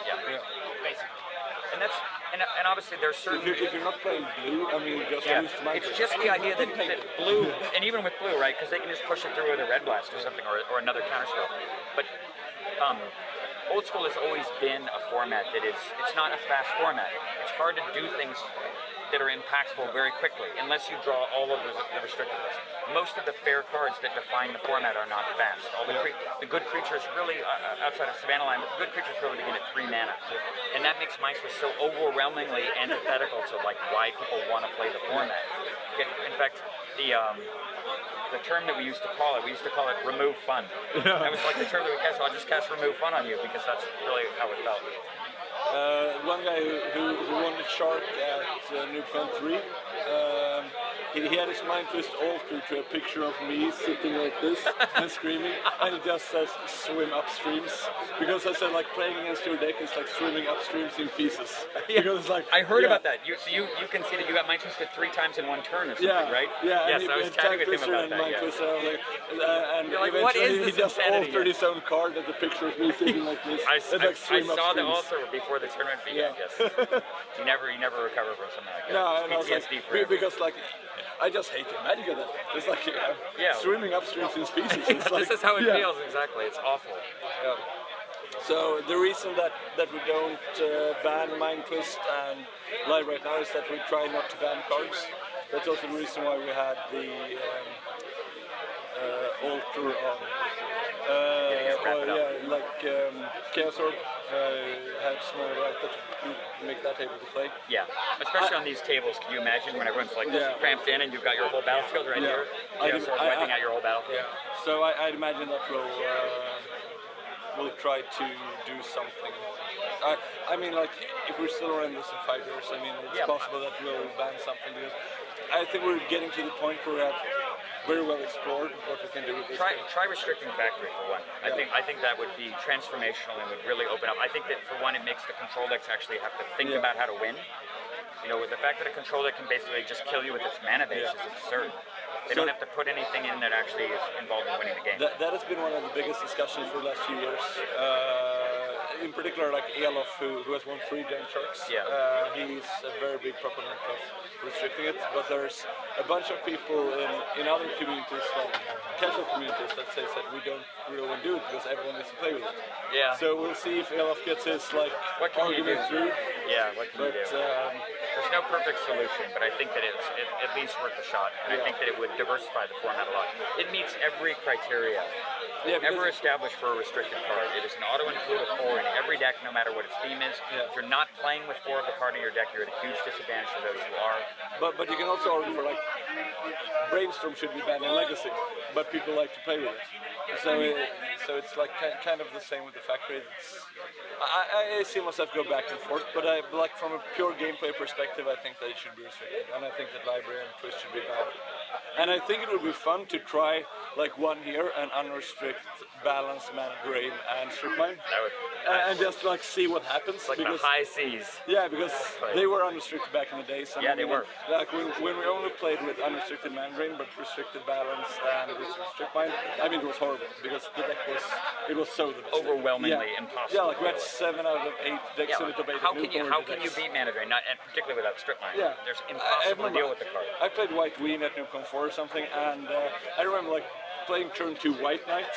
Basically. And obviously there's certain. If you're not playing blue, I mean, just lose to it's just the idea that blue, and even with blue, right? Because they can just push it through with a red blast or something, or another counterspell. But old school has always been a format that it's not a fast format. It's hard to do things that are impactful very quickly, unless you draw all of the restricted list. Most of the fair cards that define the format are not fast. All the good creatures really, outside of Savannah Line, the good creatures really begin at 3 mana. And that makes Mind Twist so overwhelmingly antithetical to like why people want to play the format. In fact, the term that we used to call it remove fun. That was like the term that we cast, so I'll just cast remove fun on you because that's really how it felt. One guy who won the shark at NewCon 3, he had his Mind Twist altered to a picture of me sitting like this and screaming, and it just says swim upstreams, because I said like playing against your deck is like swimming upstreams in pieces. Because it's like I heard about that. You can see that you got Mind Twisted 3 times in one turn or something, right? Yeah. Yes, I was chatting with him about that. And you're like, what is this he just insanity? altered his own card at the picture of me sitting like this. I saw the upstreams. altar before the tournament began. Yes. you never recover from something like that. No, and I was PTSD like, forever. because like I just hate the magic of that. It's like swimming upstreams in species. It's like, this is how it feels exactly. It's awful. Yeah. So the reason that we don't ban Mind Twist and Live right now is that we try not to ban cards. That's also the reason why we had the altar on. Chaos Orb had small right that you make that able to play. Yeah, especially on these tables. Can you imagine when everyone's like cramped in and you've got your whole battlefield right here? Chaos Orb wiping out your whole battlefield. Yeah. So I'd imagine that we'll try to do something. I mean, like, if we're still running this in 5 years, I mean, it's possible that we'll ban something, because I think we're getting to the point where we have very well explored what we can do with this. Try restricting factory for one. I think that would be transformational and would really open up. I think that for one, it makes the control decks actually have to think about how to win. You know, with the fact that a control deck can basically just kill you with its mana base is absurd. They don't have to put anything in that actually is involved in winning the game. That has been one of the biggest discussions for the last few years. in particular like Elof, who has won 3 Giant Sharks. Yeah. He's a very big proponent of restricting it, but there's a bunch of people in other communities, like casual communities, that says that we don't really want to do it because everyone needs to play with it. Yeah. So we'll see if Elof gets his like What can you do? argument through. Yeah, what can you But do? There's no perfect solution, but I think that it's at least worth a shot. And I think that it would diversify the format a lot. It meets every criteria ever established for a restricted card. It is an auto-include of 4 in every deck, no matter what its theme is. If you're not playing with 4 of the card in your deck, you're at a huge disadvantage to those who are. But you can also argue for like Brainstorm should be banned in Legacy, but people like to play with it. So it's like kind of the same with the factory. I see myself go back and forth, but like from a pure gameplay perspective, I think that it should be restricted, and I think that Library and Twist should be banned. And I think it would be fun to try like 1 year and unrestrict balance, mana drain, and strip mine, and just like see what happens. Like the high seas. Yeah, because they were unrestricted back in the days. Yeah, they were. Like when we only played with unrestricted mana drain but restricted balance and restricted strip mine, I mean it was horrible because the deck was so devastating. Overwhelmingly impossible. Yeah, like we had 7 out of 8 decks in it to beat. How can you beat mana drain? Not, and particularly without strip mine. Yeah. There's impossible to deal with the card. I played White Queen at NewCon 4 or something, and I remember like playing turn 2 White Knight,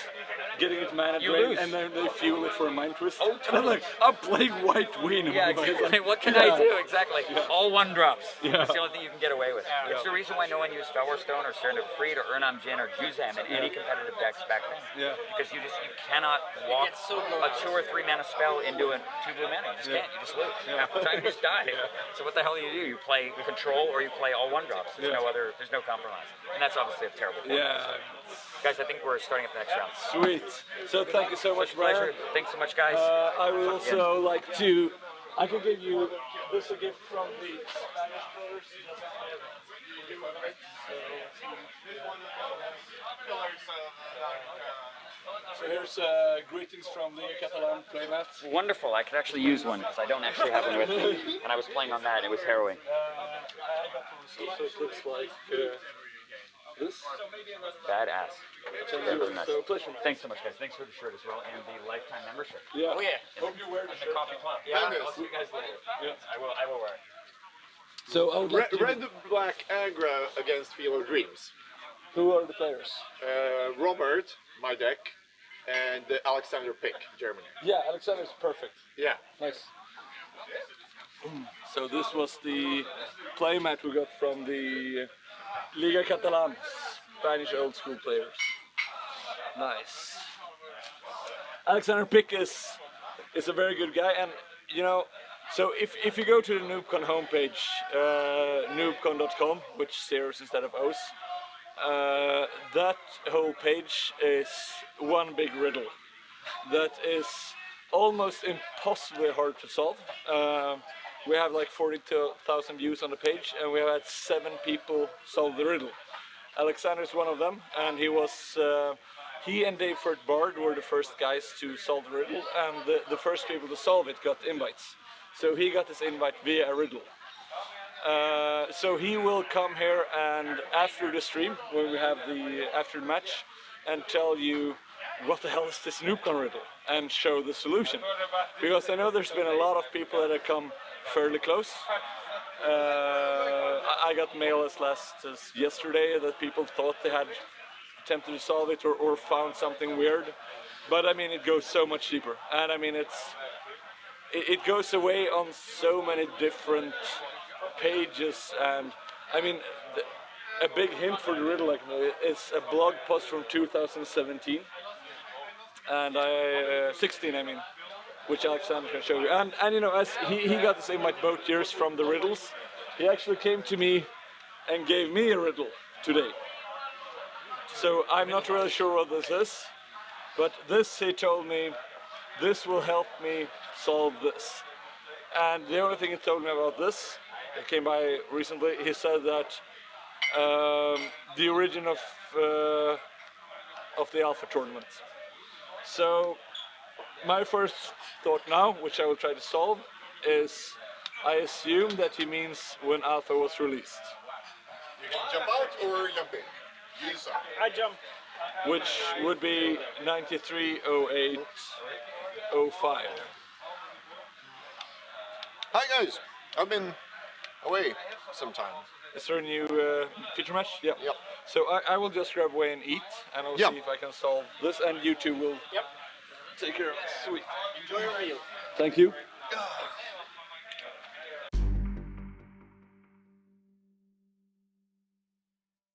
getting it mana drain, and then they fuel it for a Mind Twist. Oh, and I'm like, I'm playing White Queen. Yeah, exactly. What can I do? Exactly. All 1 drops. That's the only thing you can get away with. It's the reason why no one used Felwar Stone or Serenade of Freed or Urnam Jin or Juzam in any competitive decks back then. Yeah. Because you cannot walk a 2 or 3 mana spell into a 2 blue mana. You just can't. You just lose. Half the time you just die. So what the hell do? You play control or you play all 1 drops. There's no compromise. And that's obviously a terrible format. Yeah. Guys, I think we're starting up the next round. Sweet. So thank you so much, Brian. Pleasure. Thanks so much, guys. I would also like to. I can give you this a gift from the Spanish brothers. So here's greetings from the Catalan playmat. Wonderful. I could actually use one because I don't actually have one with me. And I was playing on that and it was harrowing. I got one, so it looks like this. Badass. Very nice. So pleasure, man. Thanks so much, guys. Thanks for the shirt as well and the lifetime membership. Yeah. Oh yeah. Hope you wear the shirt. Coffee club. Yeah, I'll see you guys later. Yeah. I will wear it. So I would like to. Red, black aggro against Field of Dreams. Who are the players? Robert, my deck, and Alexander Pick, Germany. Yeah, Alexander's perfect. Yeah. Nice. So this was the playmat we got from the Liga Catalan, Spanish old school players. Nice. Alexander Pick is a very good guy, and you know, so if you go to the NoobCon homepage, noobcon.com, which zeros instead of O's, that whole page is one big riddle that is almost impossibly hard to solve. We have like 42,000 views on the page, and we have had 7 people solve the riddle. Alexander is one of them, and he and Dave Furt Bard were the first guys to solve the riddle, and the first people to solve it got invites. So he got this invite via a riddle. So he will come here and after the stream, when we have the after the match, and tell you what the hell is this NoobCon riddle, and show the solution. Because I know there's been a lot of people that have come fairly close. I got mail as yesterday that people thought they had attempted to solve it or found something weird. But I mean, it goes so much deeper, and I mean it goes away on so many different pages, and I mean a big hint for the riddle, like, it's a blog post from 2017, and 16, I mean, which Alexander can show you. And you know, as he got the same like both years from the riddles, he actually came to me and gave me a riddle today. So I'm not really sure what this is, but this, he told me, this will help me solve this. And the only thing he told me about this, it came by recently, he said that the origin of the Alpha tournament. So my first thought now, which I will try to solve, is I assume that he means when Alpha was released. You can jump out or jump in. You decide. I jump. Which would be 93, 08, 05. Hi guys, I've been away sometime. Is there a new feature match? Yeah. Yep. So I will just grab away and eat, and I'll Yeah. see if I can solve this, and you two will Yep. take care of it. Sweet. Enjoy your meal. Thank you.